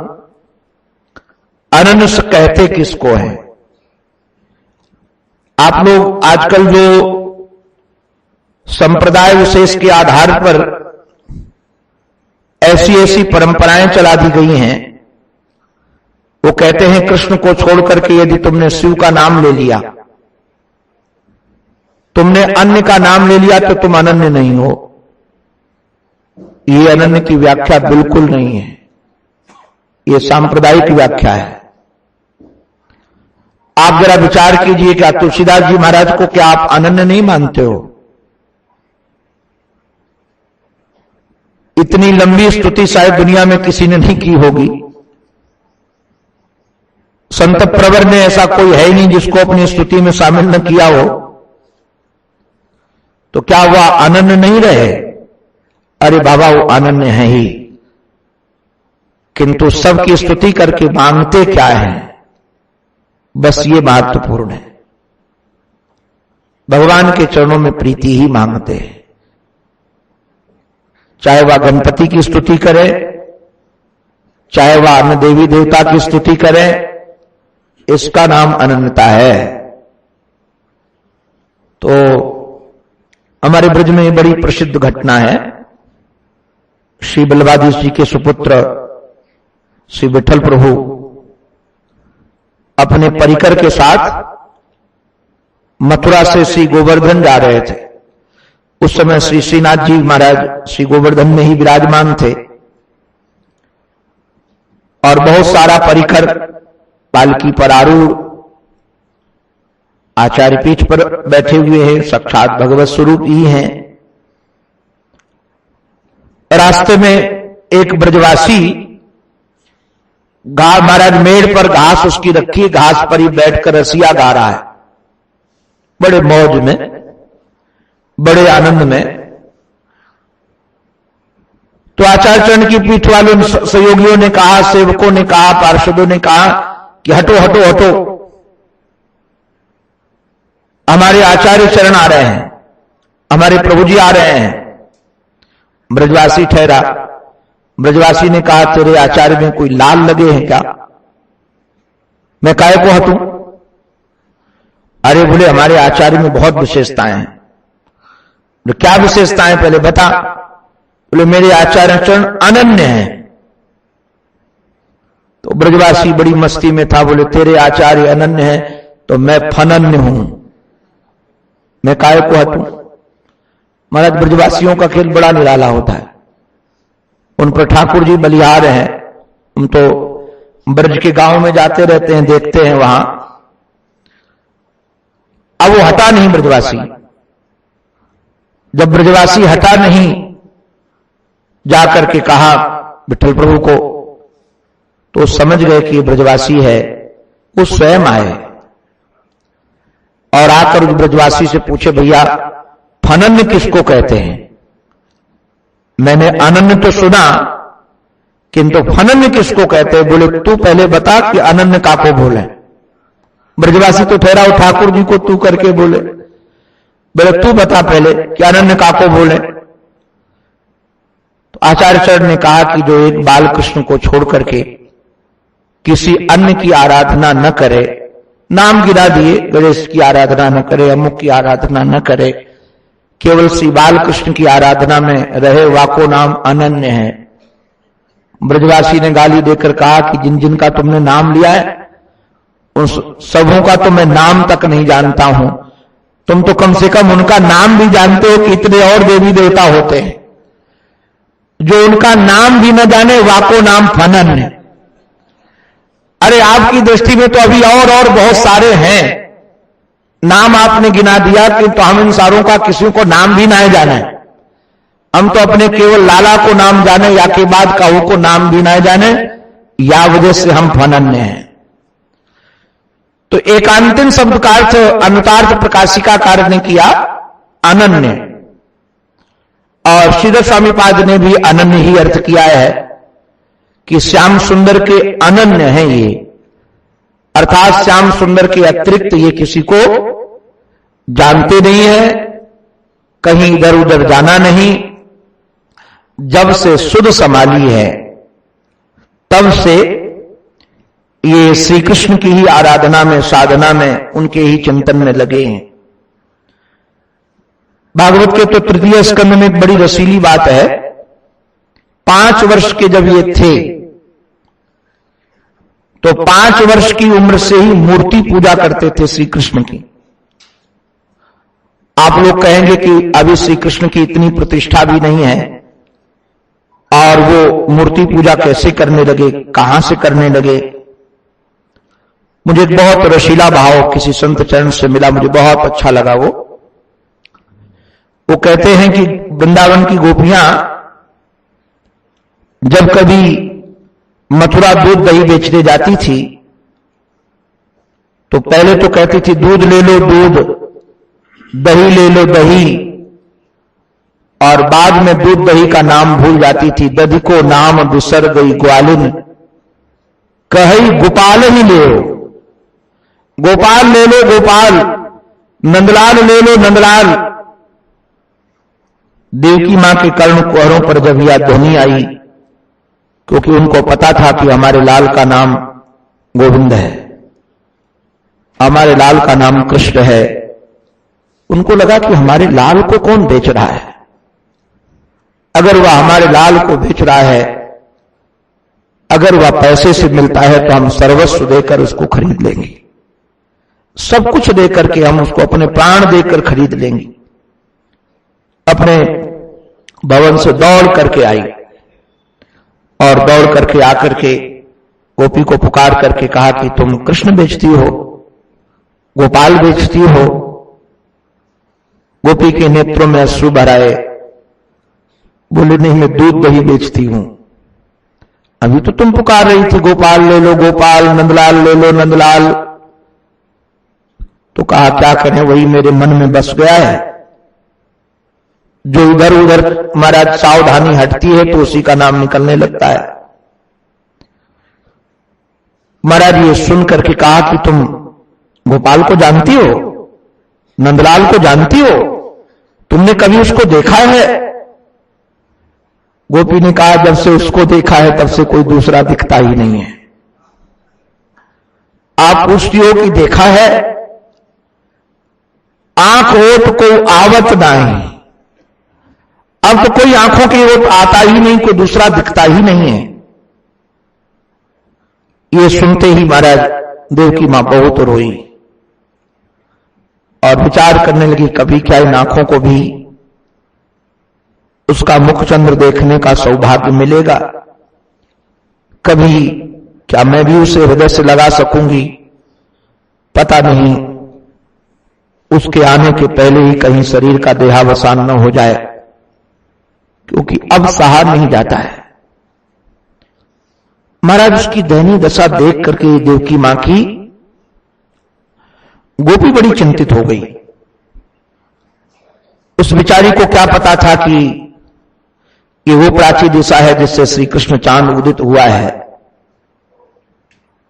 अनन्य से कहते किसको है? आप लोग आजकल जो संप्रदाय विशेष के आधार पर ऐसी ऐसी परंपराएं चला दी गई हैं, वो कहते हैं कृष्ण को छोड़ करके यदि तुमने शिव का नाम ले लिया, तुमने अन्य का नाम ले लिया तो तुम अनन्य नहीं हो। ये अनन्य की व्याख्या बिल्कुल नहीं है, ये सांप्रदायिक व्याख्या है। आप जरा विचार कीजिए, क्या तुलसीदास जी महाराज को क्या आप अनन्य नहीं मानते हो? इतनी लंबी स्तुति शायद दुनिया में किसी ने नहीं की होगी। संत प्रवर ने ऐसा कोई है ही नहीं जिसको अपनी स्तुति में शामिल न किया हो। तो क्या वह अनन्य नहीं रहे? अरे बाबा, वो अनन्य है ही, किंतु सबकी स्तुति करके मांगते क्या है, बस ये महत्वपूर्ण है। भगवान के चरणों में प्रीति ही मांगते हैं। चाहे वह गणपति की स्तुति करे, चाहे वह अन्य देवी देवता की स्तुति करे, इसका नाम अनन्यता है। तो हमारे ब्रज में बड़ी प्रसिद्ध घटना है। श्री बलवाधीश जी के सुपुत्र श्री विठल प्रभु अपने परिकर के साथ मथुरा से श्री गोवर्धन जा रहे थे। उस समय श्री श्रीनाथ जी महाराज श्री गोवर्धन में ही विराजमान थे और बहुत सारा परिकर पालकी पर आरूढ़ आचार्य पीठ पर बैठे हुए हैं, साक्षात भगवत स्वरूप ही हैं। रास्ते में एक ब्रजवासी महाराज मेड़ पर घास उसकी रखी, घास पर ही बैठकर रसिया गा रहा है, बड़े मौज में, बड़े आनंद में। तो आचार्य चरण की पीठ वालों सहयोगियों ने कहा, सेवकों ने कहा, पार्षदों ने कहा कि हटो हटो हटो, हमारे आचार्य चरण आ रहे हैं, हमारे प्रभु जी आ रहे हैं। ब्रजवासी ठहरा। ब्रजवासी ने कहा, तेरे आचार्य में कोई लाल लगे हैं क्या? मैं काहे को हटूं? अरे बोले, हमारे आचार्य में बहुत विशेषताएं हैं। बोले, क्या विशेषताएं पहले बता। बोले, मेरे आचार्य चरण अनन्य हैं। तो ब्रजवासी बड़ी मस्ती में था, बोले, तेरे आचार्य अनन्य हैं तो मैं फनन्य हूं, मैं काहे को हटूं। महाराज, ब्रजवासियों का खेल बड़ा निराला होता है। उन पर ठाकुर जी बलिहार हैं। हम तो ब्रज के गांव में जाते रहते हैं, देखते हैं वहां। अब वो हटा नहीं ब्रजवासी। जब ब्रजवासी हटा नहीं, जाकर के कहा विठल प्रभु को, तो समझ गए कि ब्रजवासी है। वो स्वयं आए और आकर उस ब्रजवासी से पूछे, भैया फनन्य किसको कहते हैं? मैंने अनन्य तो सुना, किंतु फनन्य किसको कहते हैं? बोले, तू पहले बता कि अनन्य काको बोले। ब्रजवासी तो ठहरा, ठाकुर जी को तू करके बोले। बोले, तू बता पहले कि अनन्य काको बोले। तो आचार्य चरण ने कहा कि जो एक बाल कृष्ण को छोड़ करके किसी अन्य की आराधना न करे, नाम गिरा दिए, गणेश की आराधना न करे, अमुक की आराधना न करे, केवल श्री बाल कृष्ण की आराधना में रहे, वाको नाम अनन्य है। ब्रजवासी ने गाली देकर कहा कि जिन जिन का तुमने नाम लिया है उन सबों का तो मैं नाम तक नहीं जानता हूं, तुम तो कम से कम उनका नाम भी जानते हो कि इतने और देवी देवता होते हैं। जो उनका नाम भी न जाने, वाको नाम फनन्य। अरे आपकी दृष्टि में तो अभी और बहुत सारे हैं, नाम आपने गिना दिया, किंतु हम इन सारों का किसी को नाम भी ना जाने। हम तो अपने केवल लाला को नाम जाने, या के बाद काहू को नाम भी ना जाने, या वजह से हम फनन्य हैं। तो एकांतिन शब्द का अर्थ अनुतार्थ प्रकाशिका कार्य ने किया अनन्य। और श्रीधर स्वामी पाद ने भी अनन्य ही अर्थ किया है कि श्याम सुंदर के अनन्य हैं ये, अर्थात श्याम सुंदर के अतिरिक्त ये किसी को जानते नहीं है, कहीं इधर उधर जाना नहीं। जब से सुध संभाली है तब से ये श्री कृष्ण की ही आराधना में, साधना में, उनके ही चिंतन में लगे हैं। भागवत के तो तृतीय स्कंद में एक बड़ी रसीली बात है। 5 वर्ष के जब ये थे तो 5 वर्ष की उम्र से ही मूर्ति पूजा करते थे श्री कृष्ण की। आप लोग कहेंगे कि अभी श्री कृष्ण की इतनी प्रतिष्ठा भी नहीं है और वो मूर्ति पूजा कैसे करने लगे, कहां से करने लगे। मुझे बहुत रसीला भाव किसी संत चरण से मिला, मुझे बहुत अच्छा लगा। वो कहते हैं कि वृंदावन की गोपियां जब कभी मथुरा दूध दही बेचने जाती थी तो पहले तो कहती थी दूध ले लो दूध, दही ले लो दही, और बाद में दूध दही का नाम भूल जाती थी। दधि को नाम बिसर गई ग्वालिन, कही गोपाल ही ले लो, गोपाल ले लो गोपाल, नंदलाल ले लो नंदलाल। देवकी मां के कर्ण कुहरों पर जब यह ध्वनि आई, क्योंकि उनको पता था कि हमारे लाल का नाम गोविंद है, हमारे लाल का नाम कृष्ण है, उनको लगा कि हमारे लाल को कौन बेच रहा है। अगर वह हमारे लाल को बेच रहा है, अगर वह पैसे से मिलता है तो हम सर्वस्व देकर उसको खरीद लेंगे, सब कुछ देकर के हम उसको अपने प्राण देकर खरीद लेंगे। अपने भवन से दौड़ करके आई और दौड़ करके आकर के गोपी को पुकार करके कहा कि तुम कृष्ण बेचती हो, गोपाल बेचती हो। गोपी के नेत्रों में अश्रु भर आए, बोले नहीं मैं दूध दही बेचती हूं। अभी तो तुम पुकार रही थी गोपाल ले लो गोपाल, नंदलाल ले लो नंदलाल। तो कहा क्या करें, वही मेरे मन में बस गया है। जो इधर उधर महाराज सावधानी हटती है तो उसी का नाम निकलने लगता है। महाराज ये सुन करके कहा कि तुम गोपाल को जानती हो, नंदलाल को जानती हो, तुमने कभी उसको देखा है? गोपी ने कहा जब से उसको देखा है तब से कोई दूसरा दिखता ही नहीं है। आप पूछती हो कि देखा है, आंख ओट को आवत नहीं, अब तो कोई आंखों की ओर आता ही नहीं, कोई दूसरा दिखता ही नहीं है। ये सुनते ही महाराज देवकी मां बहुत रोई और विचार करने लगी कभी क्या इन आंखों को भी उसका मुखचंद्र देखने का सौभाग्य मिलेगा, कभी क्या मैं भी उसे हृदय से लगा सकूंगी। पता नहीं उसके आने के पहले ही कहीं शरीर का देहावसान न हो जाए, क्योंकि अब सहा नहीं जाता है। महाराज उसकी दयनीय दशा देख करके देवकी मां की गोपी बड़ी चिंतित हो गई। उस बिचारी को क्या पता था कि ये वो प्राची दिशा है जिससे श्री कृष्ण चांद उदित हुआ है।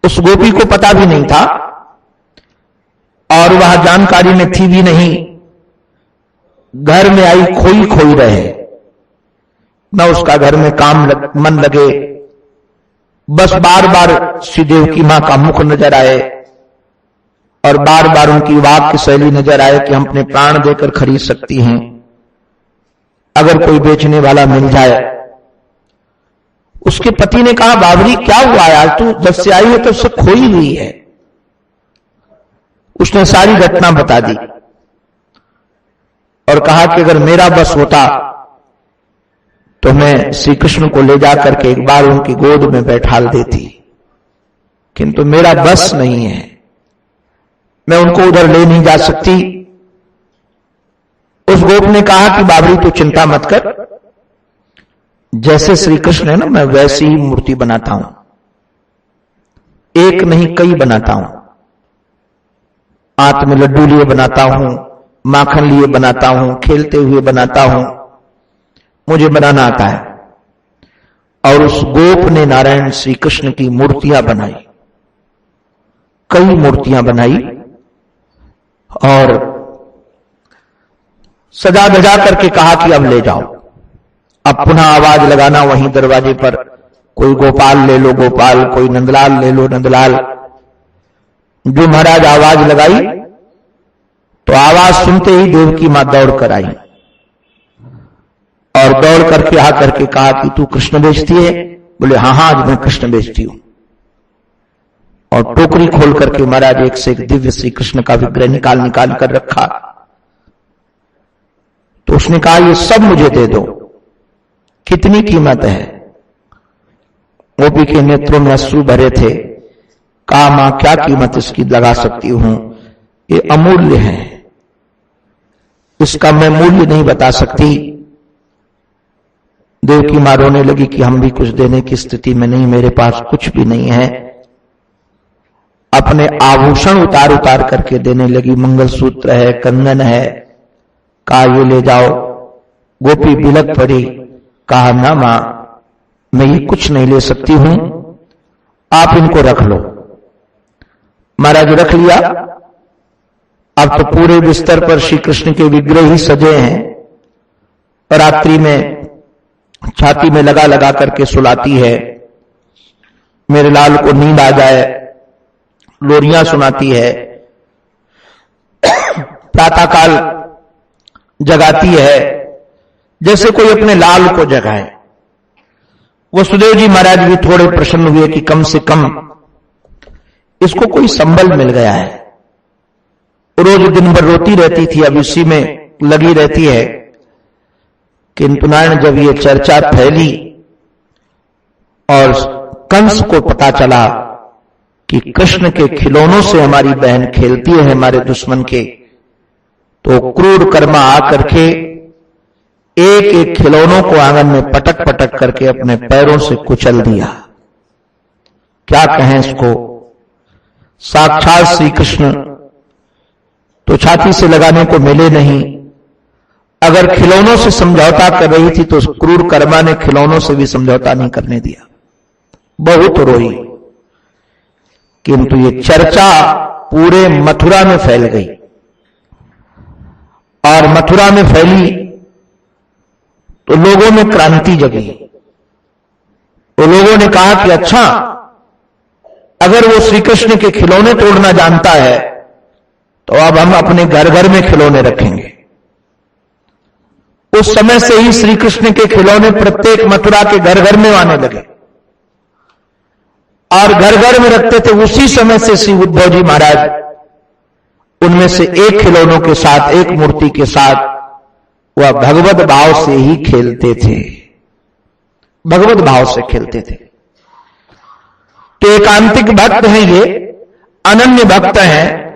उस गोपी को पता भी नहीं था और वह जानकारी में थी भी नहीं। घर में आई खोई खोई रहे, न उसका घर में काम मन लगे, बस बार बार श्री देवकी मां का मुख नजर आए और बार बार उनकी वाक्य शैली नजर आए कि हम अपने प्राण देकर खरीद सकती हैं अगर कोई बेचने वाला मिल जाए। उसके पति ने कहा बाबरी क्या हुआ यार, तू जब से आई है तो सब खोई हुई है। उसने सारी घटना बता दी और कहा कि अगर मेरा बस होता तो मैं श्री कृष्ण को ले जाकर के एक बार उनकी गोद में बैठाल देती, किंतु मेरा बस नहीं है, मैं उनको उधर ले नहीं जा सकती। उस गोप ने कहा कि बाबरी तू चिंता मत कर, जैसे श्री कृष्ण है ना मैं वैसी ही मूर्ति बनाता हूं, एक नहीं कई बनाता हूं। हाथ में लड्डू लिए बनाता हूं, माखन लिए बनाता हूं, खेलते हुए बनाता हूं, मुझे बनाना आता है। और उस गोप ने नारायण श्री कृष्ण की मूर्तियां बनाई, कई मूर्तियां बनाई और सजा धजा करके कहा कि अब ले जाओ। अब पुनः आवाज लगाना वहीं दरवाजे पर, कोई गोपाल ले लो गोपाल, कोई नंदलाल ले लो नंदलाल। जो महाराज आवाज लगाई तो आवाज सुनते ही देवकी मां दौड़ कर आई और दौड़ करके आकर के कहा कि तू कृष्ण बेचती है? बोले हाँ हाँ, आज मैं कृष्ण बेचती हूं। और टोकरी खोल करके महाराज एक से एक दिव्य श्री कृष्ण का विग्रह निकाल कर रखा। तो उसने कहा ये सब मुझे दे दो, कितनी कीमत है? गोपी के नेत्रों में अश्रु भरे थे। कहा मां क्या कीमत इसकी लगा सकती हूं, ये अमूल्य है, इसका मैं मूल्य नहीं बता सकती। देवकी मां रोने लगी कि हम भी कुछ देने की स्थिति में नहीं, मेरे पास कुछ भी नहीं है। अपने आभूषण उतार उतार करके देने लगी, मंगलसूत्र है, कंगन है। कहा ये ले जाओ। गोपी बिलक पड़ी। कहा ना मां, मैं ये कुछ नहीं ले सकती हूं, आप इनको रख लो। महाराज रख लिया। अब तो पूरे बिस्तर पर श्री कृष्ण के विग्रह ही सजे हैं। रात्रि में छाती में लगा लगा करके सुलाती है, मेरे लाल को नींद आ जाए, लोरियां सुनाती है। प्रातःकाल जगाती है जैसे कोई अपने लाल को जगाए। वसुदेव जी महाराज भी थोड़े प्रसन्न हुए कि कम से कम इसको कोई संबल मिल गया है। रोज दिन भर रोती रहती थी, अब इसी में लगी रहती है। किंतु नारायण जब ये चर्चा फैली और कंस को पता चला कि कृष्ण के खिलौनों से हमारी बहन खेलती है हमारे दुश्मन के, तो क्रूर कर्मा आकर के एक एक खिलौनों को आंगन में पटक पटक करके अपने पैरों से कुचल दिया। क्या कहें इसको, साक्षात श्री कृष्ण तो छाती से लगाने को मिले नहीं। अगर खिलौनों से समझौता कर रही थी तो क्रूर कर्मा ने खिलौनों से भी समझौता नहीं करने दिया। बहुत रोई, किंतु ये चर्चा पूरे मथुरा में फैल गई। और मथुरा में फैली तो लोगों में क्रांति जगी। तो लोगों ने कहा कि अच्छा, अगर वो श्री कृष्ण के खिलौने तोड़ना जानता है तो अब हम अपने घर घर में खिलौने रखेंगे। उस समय से ही श्री कृष्ण के खिलौने प्रत्येक मथुरा के घर घर में आने लगे और घर घर में रखते थे। उसी समय से श्री उद्धव जी महाराज उनमें से एक खिलौनों के साथ, एक मूर्ति के साथ वह भगवत भाव से ही खेलते थे, भगवत भाव से खेलते थे। तो एकांतिक भक्त हैं ये, अनन्य भक्त हैं।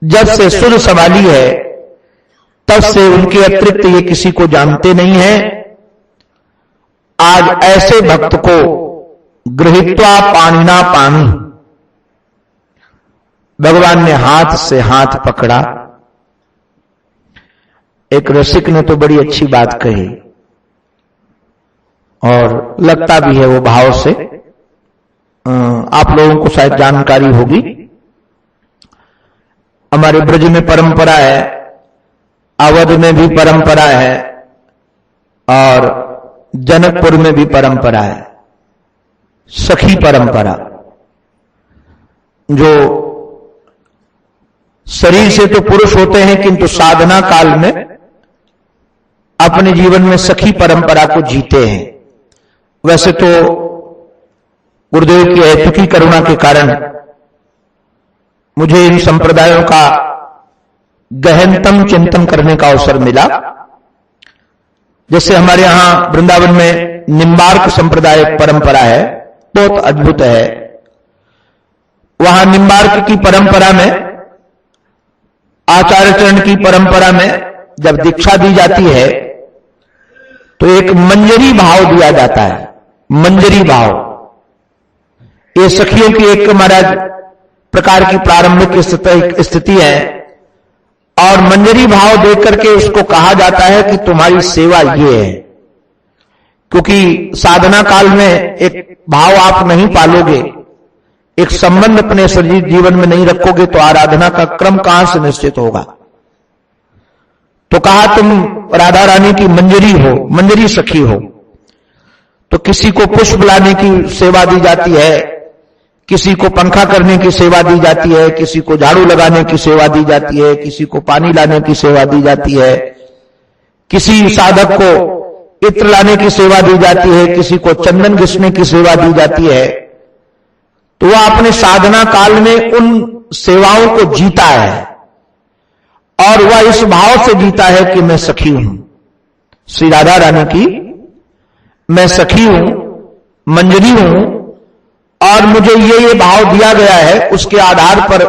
जब से सुध संभाली है तब से उनके अतिरिक्त ये किसी को जानते नहीं है। आज ऐसे भक्त को गृहीत्वा पाणिना पाणी, भगवान ने हाथ से हाथ पकड़ा। एक रसिक ने तो बड़ी अच्छी बात कही और लगता भी है वो भाव से, आप लोगों को शायद जानकारी होगी। हमारे ब्रज में परंपरा है, अवध में भी परंपरा है और जनकपुर में भी परंपरा है, सखी परंपरा। जो शरीर से तो पुरुष होते हैं किंतु साधना काल में अपने जीवन में सखी परंपरा को जीते हैं। वैसे तो गुरुदेव की ऐतुकी करुणा के कारण मुझे इन संप्रदायों का गहनतम चिंतन करने का अवसर मिला। जैसे हमारे यहां वृंदावन में निम्बार्क संप्रदाय परंपरा है, बहुत अद्भुत है। वहां निम्बार्क की परंपरा में, आचार्य चरण की परंपरा में जब दीक्षा दी जाती है तो एक मंजरी भाव दिया जाता है। मंजरी भाव ये सखियों की एक महाराज प्रकार की प्रारंभिक स्थिति है और मंजरी भाव देकर के उसको कहा जाता है कि तुम्हारी सेवा ये है। क्योंकि साधना काल में एक भाव आप नहीं पालोगे, एक संबंध अपने शरीर जीवन में नहीं रखोगे तो आराधना का क्रम कहां से निश्चित होगा। तो कहा तुम राधा रानी की मंजरी हो, मंजरी सखी हो। तो किसी को पुष्प लाने की सेवा दी जाती है, किसी को पंखा करने की सेवा दी जाती है, किसी को झाड़ू लगाने की सेवा दी जाती है, किसी को पानी लाने की सेवा दी जाती है, किसी साधक को इत्र लाने की सेवा दी जाती है, किसी को चंदन घिसने की सेवा दी जाती है। तो वह अपने साधना काल में उन सेवाओं को जीता है और वह इस भाव से जीता है कि मैं सखी हूं श्री राधा रानी की, मैं सखी हूं, मंजरी हूं और मुझे ये भाव दिया गया है। उसके आधार पर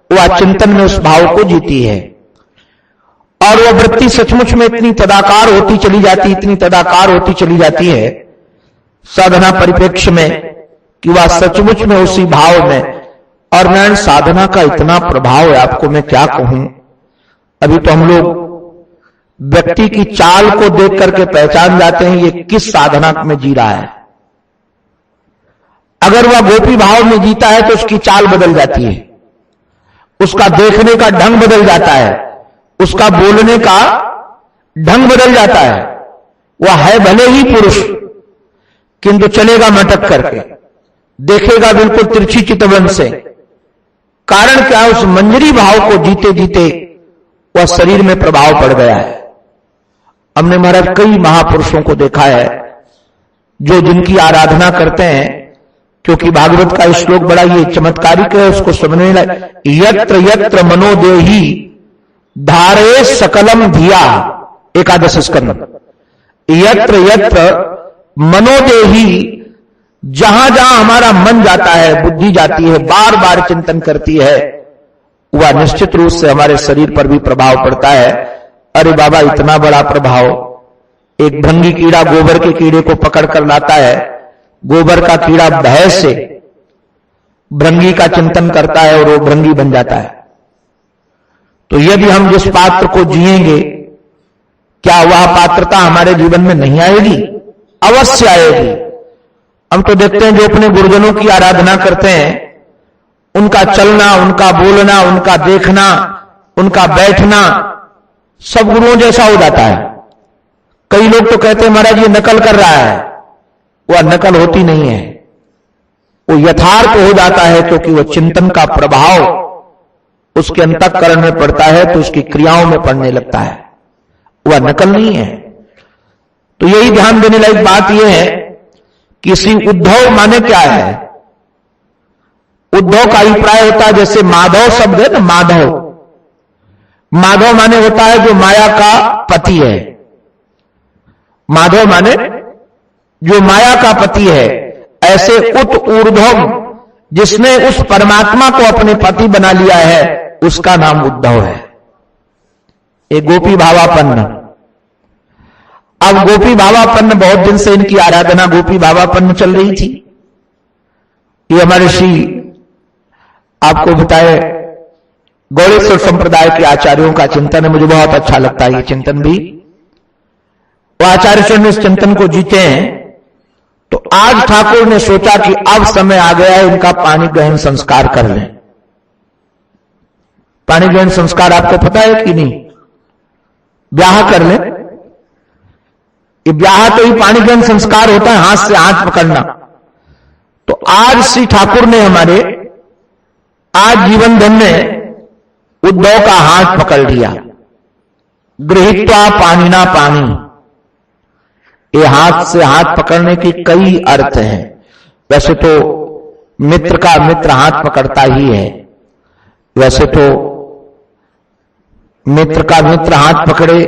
वह चिंतन में उस भाव को जीती है और वह वृत्ति सचमुच में इतनी तदाकार होती चली जाती, इतनी तदाकार होती चली जाती है साधना परिप्रेक्ष्य में कि वह सचमुच में उसी भाव में। और नारायण साधना का इतना प्रभाव है, आपको मैं क्या कहूं। अभी तो हम लोग व्यक्ति की चाल को देख करके पहचान जाते हैं ये किस साधना में जी रहा है। अगर वह गोपी भाव में जीता है तो उसकी चाल बदल जाती है, उसका देखने का ढंग बदल जाता है, उसका बोलने का ढंग बदल जाता है। वह है भले ही पुरुष किंतु चलेगा मटक करके, देखेगा बिल्कुल तिरछी चितवन से। कारण क्या, उस मंजरी भाव को जीते जीते वह शरीर में प्रभाव पड़ गया है। हमने महाराज कई महापुरुषों को देखा है जो जिनकी आराधना करते हैं, क्योंकि भागवत का श्लोक बड़ा ये चमत्कारिक है, उसको समझने लायक। यत्र यत्र मनोदेही धारे सकलम धिया, एकादश स्कंद। यत्र यत्र मनोदेही, जहां जहां हमारा मन जाता है, बुद्धि जाती है, बार बार चिंतन करती है, वह निश्चित रूप से हमारे शरीर पर भी प्रभाव पड़ता है। अरे बाबा, इतना बड़ा प्रभाव। एक भृंगी कीड़ा गोबर के कीड़े को पकड़ कर लाता है, गोबर का कीड़ा भय से भृंगी का चिंतन करता है और वो भृंगी बन जाता है। तो यदि हम जिस पात्र को जिएंगे, क्या वह पात्रता हमारे जीवन में नहीं आएगी? अवश्य आएगी। हम तो देखते हैं जो अपने गुरुजनों की आराधना करते हैं, उनका चलना, उनका बोलना, उनका देखना, उनका बैठना सब गुरुओं जैसा हो जाता है। कई लोग तो कहते हैं महाराज ये नकल कर रहा है। वह नकल होती नहीं है, वो यथार्थ हो जाता है, क्योंकि वह चिंतन का प्रभाव उसके अंतःकरण में पड़ता है तो उसकी क्रियाओं में पड़ने लगता है, वह नकल नहीं है। तो यही ध्यान देने लायक बात यह है कि श्री उद्धव माने क्या है। उद्धव का अभिप्राय होता है, जैसे माधव शब्द है ना, माधव, माधव माने होता है जो माया का पति है। माधव माने जो माया का पति है। ऐसे उत ऊर्ध्वम, जिसने उस परमात्मा को अपने पति बना लिया है, उसका नाम उद्धव है। एक गोपी भावापन्न। अब गोपी भावापन्न, बहुत दिन से इनकी आराधना गोपी भावापन्न चल रही थी। ये हमारे श्री आपको बताए गौड़ेश्वर संप्रदाय के आचार्यों का चिंतन है, मुझे बहुत अच्छा लगता है ये चिंतन भी। वो आचार्य ने इस चिंतन को जीते हैं। तो आज ठाकुर ने सोचा कि अब समय आ गया है इनका पानी ग्रहण संस्कार कर लें। पानी ग्रहण संस्कार आपको पता है कि नहीं? ब्याह कर लें। ये ब्याह तो ही पानी ग्रहण संस्कार होता है, हाथ से हाथ पकड़ना। तो आज श्री ठाकुर ने हमारे आज जीवन धन में उद्धव का हाथ पकड़ लिया। गृहीत्वा पानिना पानी, ये हाथ से हाथ पकड़ने के कई अर्थ हैं। वैसे तो मित्र का मित्र हाथ पकड़ता ही है, वैसे तो मित्र का मित्र हाथ पकड़े,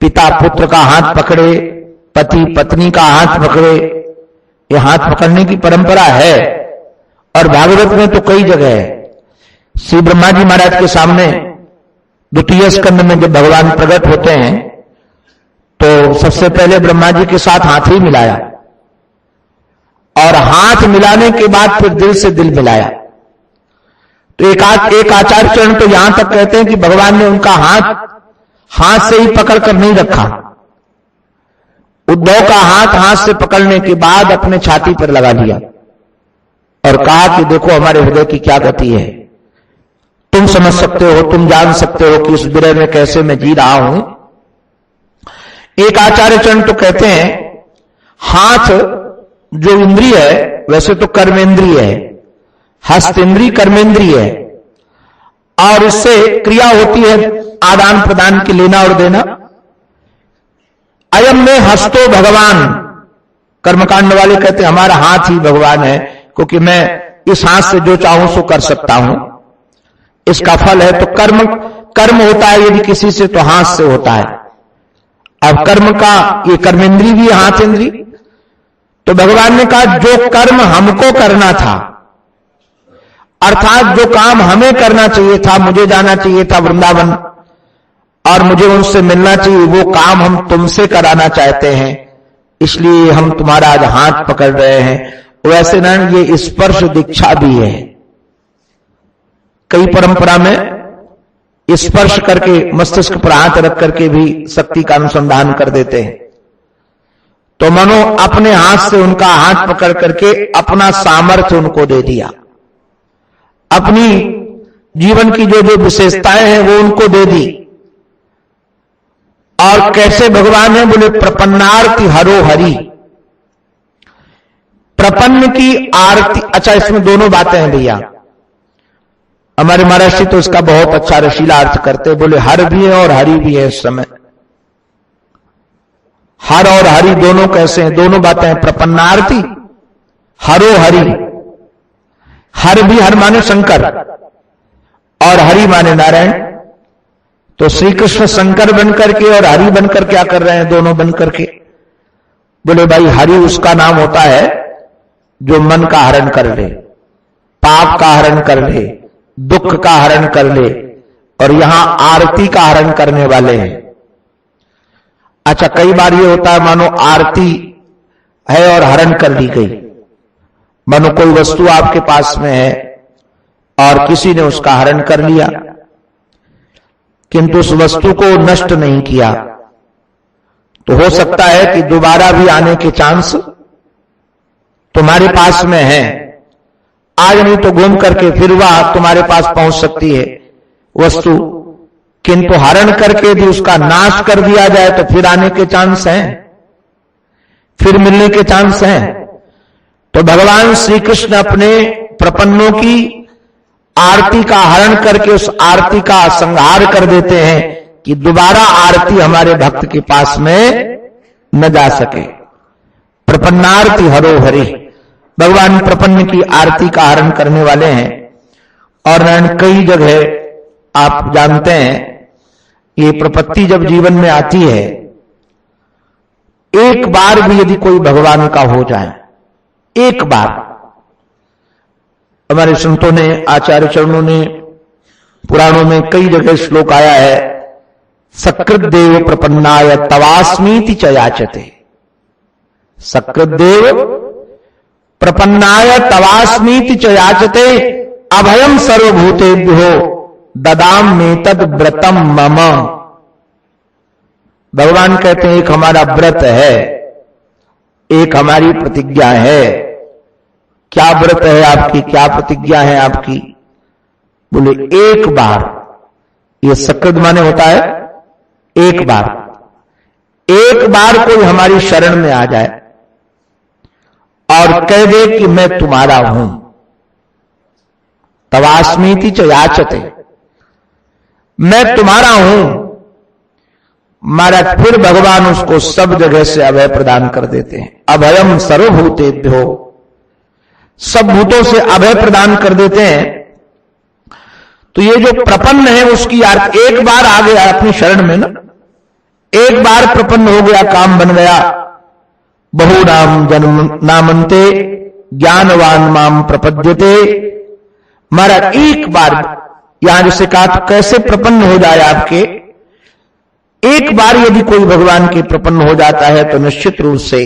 पिता पुत्र का हाथ पकड़े, पति पत्नी का हाथ पकड़े, ये हाथ पकड़ने की परंपरा है। और भागवत में तो कई जगह है। श्री ब्रह्मा जी महाराज के सामने द्वितीय स्कंद में जब भगवान प्रकट होते हैं तो सबसे पहले ब्रह्मा जी के साथ हाथ ही मिलाया और हाथ मिलाने के बाद फिर दिल से दिल मिलाया। तो एक आचार्य चरण तो यहां तक कहते हैं कि भगवान ने उनका हाथ से ही पकड़ कर नहीं रखा, उद्धव का हाथ से पकड़ने के बाद अपने छाती पर लगा लिया और कहा कि देखो हमारे हृदय की क्या गति है, तुम समझ सकते हो, तुम जान सकते हो कि इस विरह में कैसे मैं जी रहा हूं। एक आचार्य चरण तो कहते हैं हाथ जो इंद्रिय है वैसे तो कर्मेंद्रिय है, हस्तेंद्रिय कर्मेंद्रिय है, और इससे क्रिया होती है आदान प्रदान की, लेना और देना। अयम में हस्तो भगवान, कर्मकांड वाले कहते हैं हमारा हाथ ही भगवान है, क्योंकि मैं इस हाथ से जो चाहूं सो कर सकता हूं, इसका फल है। तो कर्म होता है यदि किसी से तो हाथ से होता है। अब कर्म का ये कर्मेंद्रिय भी हाथ इंद्रिय, तो भगवान ने कहा जो कर्म हमको करना था, अर्थात जो काम हमें करना चाहिए था, मुझे जाना चाहिए था वृंदावन और मुझे उनसे मिलना चाहिए, वो काम हम तुमसे कराना चाहते हैं, इसलिए हम तुम्हारा आज हाथ पकड़ रहे हैं। वैसे ना ये स्पर्श दीक्षा भी है, कई परंपरा में स्पर्श करके मस्तिष्क पर हाथ रख करके भी शक्ति का अनुसंधान कर देते हैं। तो मानो अपने हाथ से उनका हाथ पकड़ करके अपना सामर्थ्य उनको दे दिया, अपनी जीवन की जो जो विशेषताएं हैं वो उनको दे दी। और कैसे भगवान है, बोले प्रपन्नार्ति हरो हरि, प्रपन्न की आरती। अच्छा, इसमें दोनों बातें हैं भैया, हमारे महाराज जी तो इसका बहुत अच्छा रशीला अर्थ करते, बोले हर भी है और हरि भी है। इस समय हर और हरि दोनों कैसे हैं, दोनों बातें हैं, प्रपन्नार्ति हरो हरि। हर भी, हर माने शंकर और हरि माने नारायण। तो श्री कृष्ण शंकर बनकर के और हरि बनकर क्या कर रहे हैं, दोनों बनकर के। बोले भाई हरि उसका नाम होता है जो मन का हरण कर ले, पाप का हरण कर ले, दुख का हरण कर ले, और यहां आरती का हरण करने वाले हैं। अच्छा, कई बार ये होता है मानो आरती है और हरण कर ली गई, मानो कोई वस्तु आपके पास में है और किसी ने उसका हरण कर लिया, किंतु उस वस्तु को नष्ट नहीं किया, तो हो सकता है कि दोबारा भी आने के चांस तुम्हारे पास में है। आज नहीं तो घूम करके फिर वह तुम्हारे पास पहुंच सकती है वस्तु, किंतु हरण करके भी उसका नाश कर दिया जाए तो फिर आने के चांस हैं, फिर मिलने के चांस हैं। तो भगवान श्री कृष्ण अपने प्रपन्नों की आरती का हरण करके उस आरती का संहार कर देते हैं कि दोबारा आरती हमारे भक्त के पास में न जा सके। प्रपन्नारती हरो हरि, भगवान प्रपन्न की आरती का हरण करने वाले हैं। और कई जगह आप जानते हैं ये प्रपत्ति जब जीवन में आती है, एक बार भी यदि कोई भगवान का हो जाए, एक बार, हमारे संतों ने, आचार्य चरणों ने, पुराणों में कई जगह श्लोक आया है, सकृत देव प्रपन्नाय तवास्मीति च याचते, सकृत देव प्रपन्नाय तवास्मीति च याचते, अभयम सर्वभूतेभ्यो ददाम मेतद व्रतम मम। भगवान कहते हैं एक हमारा व्रत है, एक हमारी प्रतिज्ञा है। क्या व्रत है आपकी, क्या प्रतिज्ञा है आपकी? बोले एक बार, ये सकृत माने होता है एक बार, एक बार कोई हमारी शरण में आ जाए और कह दे कि मैं तुम्हारा हूं, तवास्मीति च याचते, मैं तुम्हारा हूं, महाराज फिर भगवान उसको सब जगह से अभय प्रदान कर देते हैं। अभयम सर्वभूतेभ्यो, सब भूतों से अभय प्रदान कर देते हैं। तो ये जो प्रपन्न है उसकी यार एक बार आ गया अपनी शरण में ना, एक बार प्रपन्न हो गया, काम बन गया। बहु नाम जन्म नामंते ज्ञानवान माम प्रपद्यते। महाराज एक बार, यहां जैसे कहा तो कैसे प्रपन्न हो जाए आपके, एक बार यदि कोई भगवान के प्रपन्न हो जाता है तो निश्चित रूप से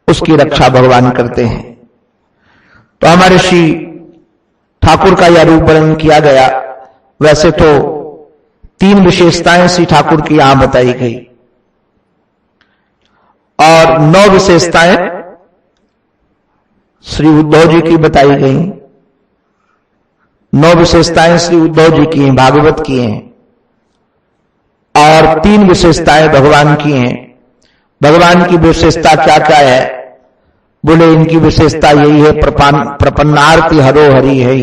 उसकी रक्षा भगवान करते हैं। तो हमारे श्री ठाकुर का यह रूप वर्णन किया गया। वैसे तो 3 विशेषताएं श्री ठाकुर की यहां बताई गई। और 9 विशेषताएं श्री उद्धव जी की बताई गई। 9 विशेषताएं श्री उद्धव जी की हैं, भागवत की हैं, और 3 विशेषताएं भगवान की हैं। भगवान की विशेषता क्या क्या है? बोले इनकी विशेषता यही है, प्रपन्नार्ति हरो हरि है,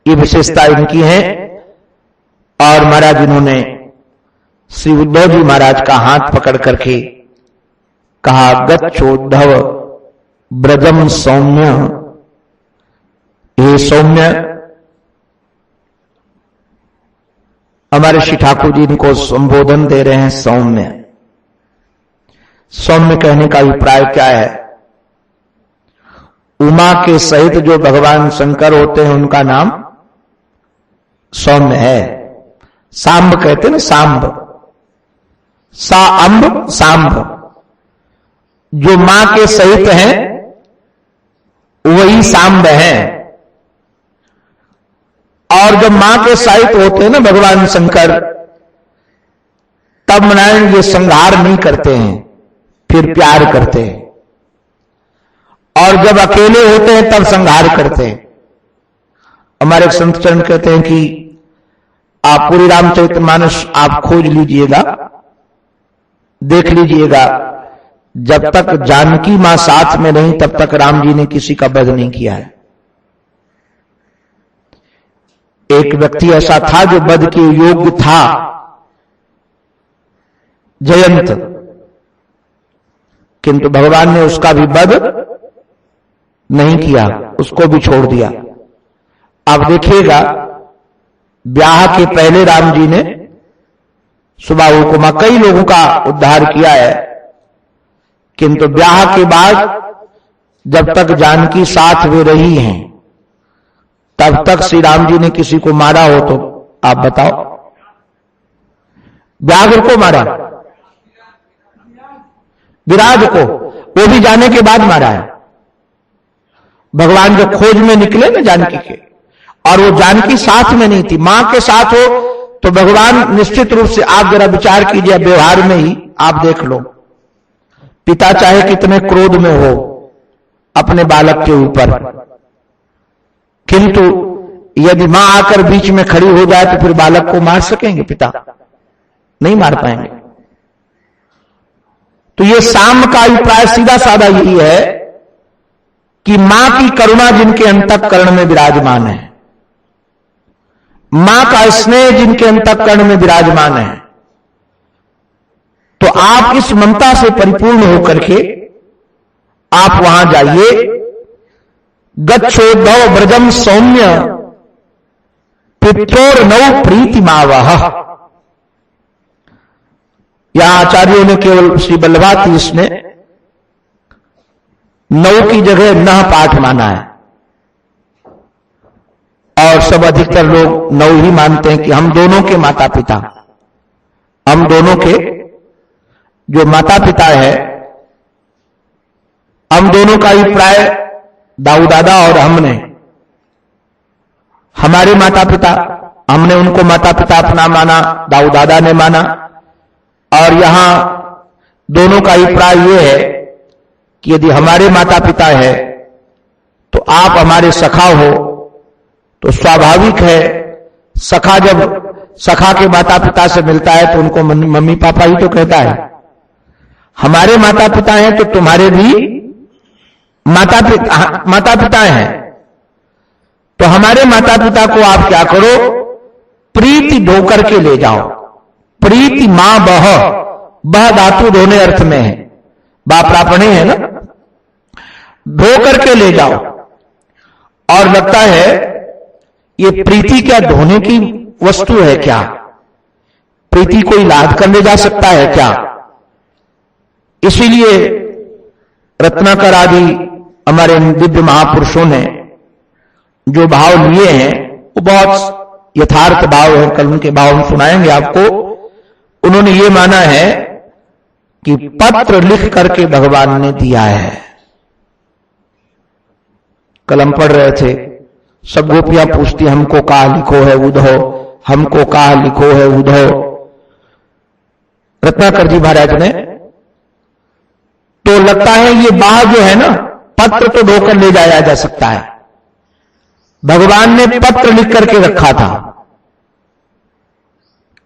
ये विशेषता इनकी है। और महाराज इन्होंने श्री उद्धव जी महाराज का हाथ पकड़ करके कहा, गच्छोद्धव ब्रजम सौम्य। हे सौम्य, हमारे श्री ठाकुर जी इनको संबोधन दे रहे हैं सौम्य। सौम्य कहने का अभिप्राय क्या है? उमा के सहित जो भगवान शंकर होते हैं उनका नाम सौम्य है। सांब कहते हैं ना, सांब, सा अंब सांब। जो मां के सहित हैं वही सांब हैं। और जब मां के सहित होते हैं ना भगवान शंकर, तब नारायण ये संहार नहीं करते हैं, फिर प्यार करते हैं। और जब अकेले होते हैं तब संहार करते हैं। हमारे संत चरण कहते हैं कि आप पूरी रामचरितमानस आप खोज लीजिएगा, देख लीजिएगा, जब तक जानकी मां साथ में नहीं तब तक राम जी ने किसी का वध नहीं किया है। एक व्यक्ति ऐसा था जो वध के योग्य था, जयंत, किंतु भगवान ने उसका भी वध नहीं किया, उसको भी छोड़ दिया। आप देखिएगा, ब्याह के पहले राम जी ने सुबाहु को कई लोगों का उद्धार किया है, किंतु ब्याह के बाद जब तक जानकी साथ में रही हैं तब तक श्री राम जी ने किसी को मारा हो तो आप बताओ? व्याघ्र को मारा, विराट को, वो भी जाने के बाद मारा है। भगवान जो खोज में निकले ना जानकी के, और वो जानकी साथ में नहीं थी, मां के साथ हो तो भगवान निश्चित रूप से, आप जरा विचार कीजिए व्यवहार में ही आप देख लो, पिता चाहे कितने क्रोध में हो अपने बालक के ऊपर, किंतु यदि मां आकर बीच में खड़ी हो जाए तो फिर बालक को मार सकेंगे पिता? नहीं मार पाएंगे। तो ये साम का अभिप्राय सीधा साधा यही है कि मां की करुणा जिनके अंतःकरण में विराजमान है, मां का स्नेह जिनके अंतःकरण में विराजमान है, तो आप इस ममता से परिपूर्ण होकर के आप वहां जाइए। गच्छोद्धव ब्रजम सौम्य पित्रोर नौ प्रीति मावह। यहां आचार्यों ने केवल श्री बल्लभातीश ने नौ की जगह नह पाठ माना है, और सब अधिकतर लोग नौ ही मानते हैं कि हम दोनों के माता पिता, हम दोनों के जो माता पिता है, हम दोनों का अभिप्राय दाऊ दादा और हमने, हमारे माता पिता, हमने उनको माता पिता अपना माना, दाऊ दादा ने माना। और यहां दोनों का अभिप्राय यह है कि यदि हमारे माता पिता है तो आप हमारे सखा हो, तो स्वाभाविक है सखा जब सखा के माता पिता से मिलता है तो उनको मम्मी पापा ही तो कहता है। हमारे माता पिता हैं तो तुम्हारे भी माता पिता हैं, तो हमारे माता पिता को आप क्या करो, प्रीति ढोकर के ले जाओ। प्रीति मां बह धातु दोनों अर्थ में है, बापरापणे है ना, ढो करके ले जाओ। और लगता है ये प्रीति क्या ढोने की वस्तु है क्या? प्रीति कोई लाद कर ले जा सकता है क्या? इसीलिए रत्नाकर आदि हमारे दिव्य महापुरुषों ने जो भाव लिए हैं वो बहुत यथार्थ भाव है, कल उनके भाव हम सुनाएंगे आपको। उन्होंने ये माना है कि पत्र लिख करके भगवान ने दिया है। कल हम पढ़ रहे थे, सब गोपियां पूछती हमको कहा लिखो है उद्धव, हमको कहा लिखो है उद्धव। रत्नाकर जी महाराज ने तो लगता है ये बाह जो है ना, पत्र तो ढोकर ले जाया जा सकता है। भगवान ने पत्र लिख करके रखा था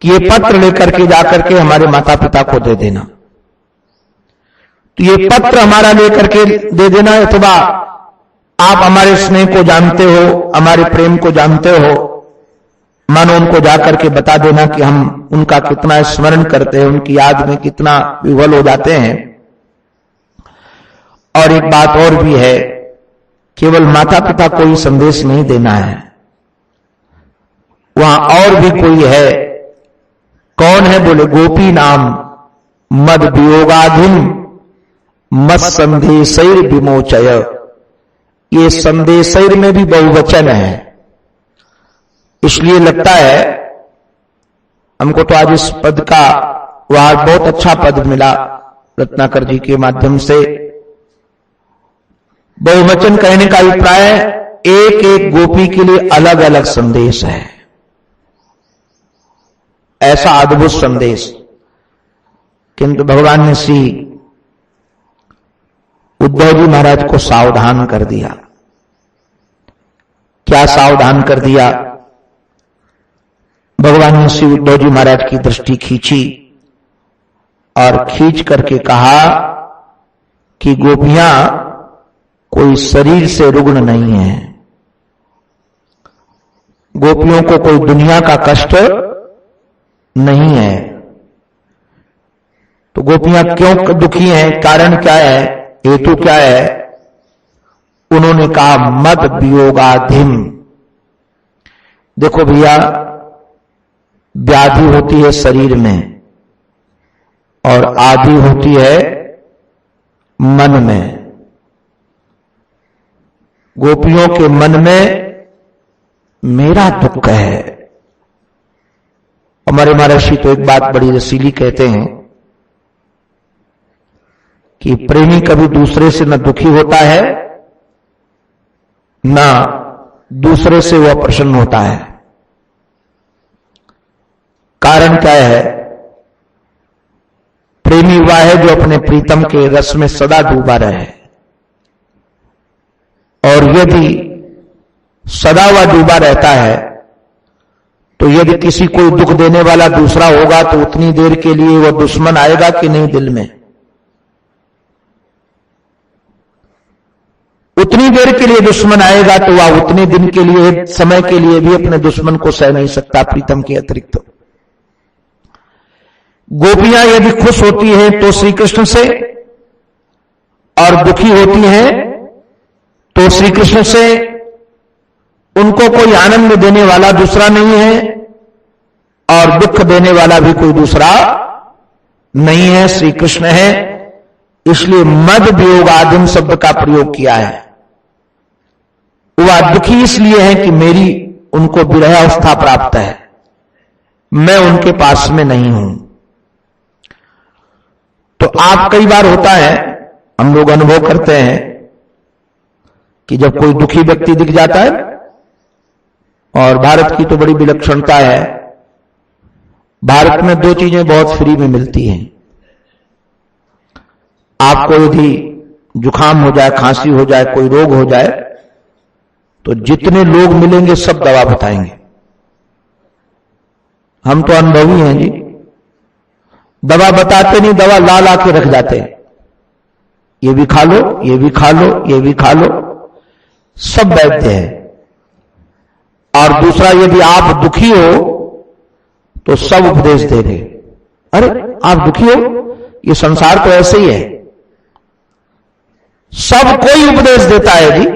कि ये पत्र लेकर के जाकर के हमारे माता पिता को दे देना। तो ये पत्र हमारा लेकर के दे देना, अथवा आप हमारे स्नेह को जानते हो, हमारे प्रेम को जानते हो, मानो उनको जाकर के बता देना कि हम उनका कितना स्मरण करते हैं, उनकी याद में कितना विह्वल हो जाते हैं। और एक बात और भी है, केवल माता पिता को ही संदेश नहीं देना है, वहां और भी कोई है। कौन है? बोले गोपी नाम मद वियोगाधिम मत संदेशैर विमोचय। ये संदेशैर में भी बहुवचन है, इसलिए लगता है हमको तो आज इस पद का वहां बहुत अच्छा पद मिला रत्नाकर जी के माध्यम से। बहुवचन कहने का अभिप्राय एक एक गोपी के लिए अलग अलग संदेश है। ऐसा अद्भुत संदेश, किंतु भगवान ने श्री उद्धव जी महाराज को सावधान कर दिया। क्या सावधान कर दिया? भगवान ने श्री उद्धव जी महाराज की दृष्टि खींची और खींच करके कहा कि गोपियां कोई शरीर से रुग्ण नहीं है, गोपियों को कोई दुनिया का कष्ट नहीं है। तो गोपियां क्यों दुखी हैं, कारण क्या है, हेतु क्या है? उन्होंने कहा मद वियोगाधिम। देखो भैया, व्याधि होती है शरीर में और आदि होती है मन में। गोपियों के मन में मेरा दुख है। हमारे महर्षि तो एक बात बड़ी रसीली कहते हैं कि प्रेमी कभी दूसरे से न दुखी होता है न दूसरे से वह प्रसन्न होता है। कारण क्या है? प्रेमी वह है जो अपने प्रीतम के रस में सदा डूबा रहे, और यदि सदा वह डूबा रहता है तो यदि किसी कोई दुख देने वाला दूसरा होगा तो उतनी देर के लिए वह दुश्मन आएगा कि नहीं दिल में? उतनी देर के लिए दुश्मन आएगा तो वह उतने दिन के लिए, समय के लिए भी अपने दुश्मन को सह नहीं सकता प्रीतम के अतिरिक्त। गोपियां यदि खुश होती हैं तो श्री कृष्ण से, और दुखी होती हैं तो श्री कृष्ण से। उनको कोई आनंद देने वाला दूसरा नहीं है और दुख देने वाला भी कोई दूसरा नहीं है, श्री कृष्ण है। इसलिए मद वियोगाधिम शब्द का प्रयोग किया है। वह दुखी इसलिए है कि मेरी उनको विरह अवस्था प्राप्त है, मैं उनके पास में नहीं हूं। तो आप कई बार होता है, हम लोग अनुभव करते हैं कि जब कोई दुखी व्यक्ति दिख जाता है, और भारत की तो बड़ी विलक्षणता है, भारत में दो चीजें बहुत फ्री में मिलती हैं। आपको यदि जुकाम हो जाए, खांसी हो जाए, कोई रोग हो जाए, तो जितने लोग मिलेंगे सब दवा बताएंगे। हम तो अनुभवी हैं जी, दवा बताते नहीं, दवा ला ला के रख जाते हैं। ये भी खा लो, ये भी खा लो, ये भी खा लो, सब वैद्य है। और दूसरा, यदि आप दुखी हो तो सब उपदेश दे रहे, अरे आप दुखी हो, ये संसार तो ऐसे ही है, सब कोई उपदेश देता है जी।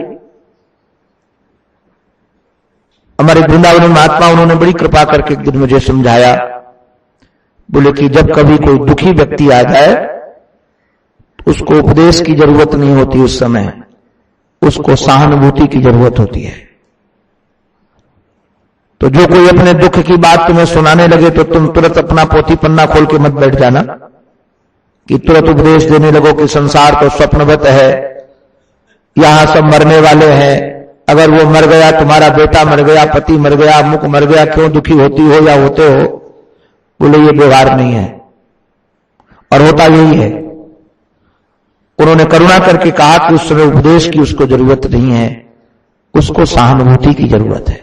हमारे वृंदावन महात्मा, उन्होंने बड़ी कृपा करके एक दिन मुझे समझाया, बोले कि जब कभी कोई दुखी व्यक्ति आ जाए उसको उपदेश की जरूरत नहीं होती, उस समय उसको सहानुभूति की जरूरत होती है। तो जो कोई अपने दुख की बात तुम्हें सुनाने लगे तो तुम तुरंत अपना पोथी पन्ना खोल के मत बैठ जाना कि तुरंत उपदेश देने लगो कि संसार तो स्वप्नवत है, यहां सब मरने वाले हैं, अगर वो मर गया, तुम्हारा बेटा मर गया, पति मर गया, मुख मर गया, क्यों दुखी होती हो या होते हो? बोले ये व्यवहार नहीं है, और होता यही है। उन्होंने करुणा करके कहा कि उस समय उपदेश की उसको जरूरत नहीं है, उसको सहानुभूति की जरूरत है।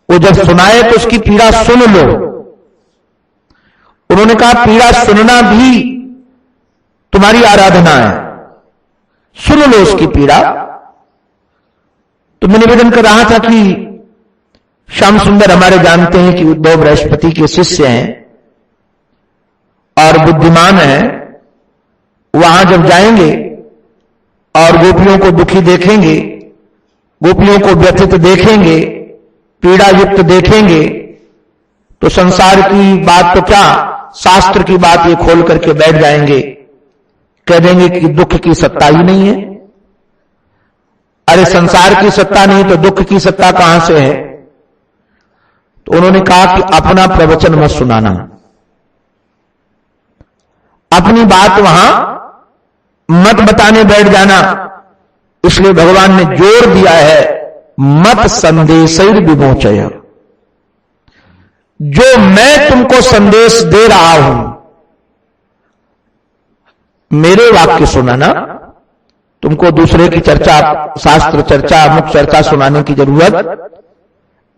वो जब सुनाए तो उसकी पीड़ा सुन लो। उन्होंने कहा पीड़ा सुनना भी तुम्हारी आराधना है, सुन लो उसकी पीड़ा। तो मैं निवेदन कर रहा था कि श्याम सुंदर हमारे जानते हैं कि उद्धव बृहस्पति के शिष्य हैं और बुद्धिमान हैं। वहां जब जाएंगे और गोपियों को दुखी देखेंगे, गोपियों को व्यथित देखेंगे, पीड़ा युक्त देखेंगे, तो संसार की बात तो क्या, शास्त्र की बात ये खोल करके बैठ जाएंगे, कह देंगे कि दुख की सत्ता ही नहीं है। अरे संसार की सत्ता नहीं तो दुख की सत्ता कहां से है? तो उन्होंने कहा कि अपना प्रवचन मत सुनाना, अपनी बात वहां मत बताने बैठ जाना। इसलिए भगवान ने जोर दिया है मत संदेशैर विमोचय, जो मैं तुमको संदेश दे रहा हूं मेरे वाक्य सुनाना, तुमको दूसरे की चर्चा, शास्त्र चर्चा, मुख चर्चा सुनाने की जरूरत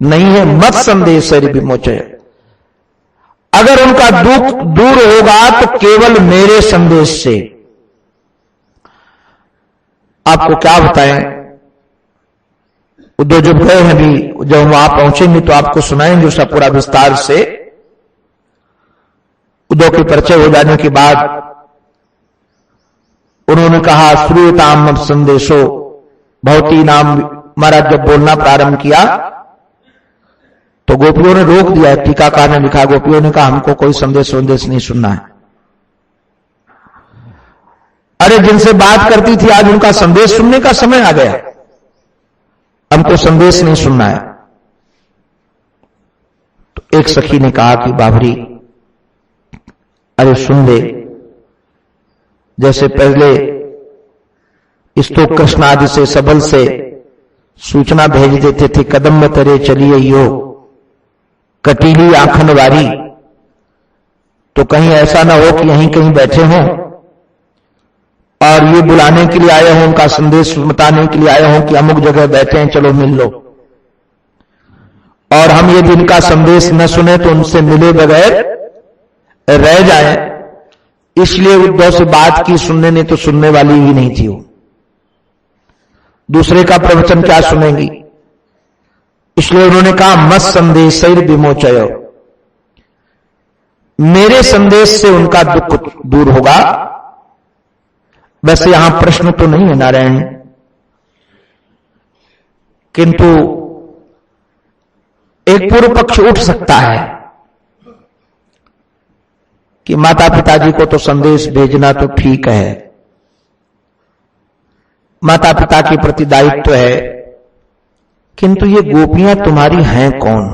नहीं है। मत संदेशैर विमोचय, अगर उनका दुख दूर होगा तो केवल मेरे संदेश से। आपको क्या बताएं, उद्धव जब गए हैं भी, जब वहां पहुंचेंगे तो आपको सुनाएंगे उसका पूरा विस्तार से। उद्धव के परिचय हो जाने के बाद उन्होंने कहा श्रूयताम संदेशो भवती नाम। महाराज जब बोलना प्रारंभ किया तो गोपियों ने रोक दिया। टीकाकार ने लिखा, गोपियों ने कहा हमको कोई संदेश नहीं सुनना है। अरे जिनसे बात करती थी आज उनका संदेश सुनने का समय आ गया, हमको संदेश नहीं सुनना है। तो एक सखी ने कहा कि बाबरी अरे सुन ले, जैसे पहले स्तोत्र कृष्ण आदि से सबल से सूचना भेज देते थे, कदम में तेरे चलिए यो कटीली आंखन वारी, तो कहीं ऐसा ना हो कि यहीं कहीं बैठे हों और ये बुलाने के लिए आए हों, उनका संदेश बताने के लिए आए हों कि अमुक जगह बैठे हैं, चलो मिल लो। और हम यदि इनका संदेश न सुने तो उनसे मिले बगैर रह जाएं। इसलिए उद्धव से बात की, सुनने ने तो सुनने वाली ही नहीं थी वो, दूसरे का प्रवचन क्या सुनेंगी। इसलिए उन्होंने कहा मत संदेशैर विमोचय, मेरे संदेश से उनका दुख दूर होगा। वैसे यहां प्रश्न तो नहीं है नारायण, किंतु एक पूर्व पक्ष उठ सकता है कि माता पिताजी को तो संदेश भेजना तो ठीक है, माता पिता के प्रति दायित्व है, किंतु ये गोपियां तुम्हारी हैं कौन?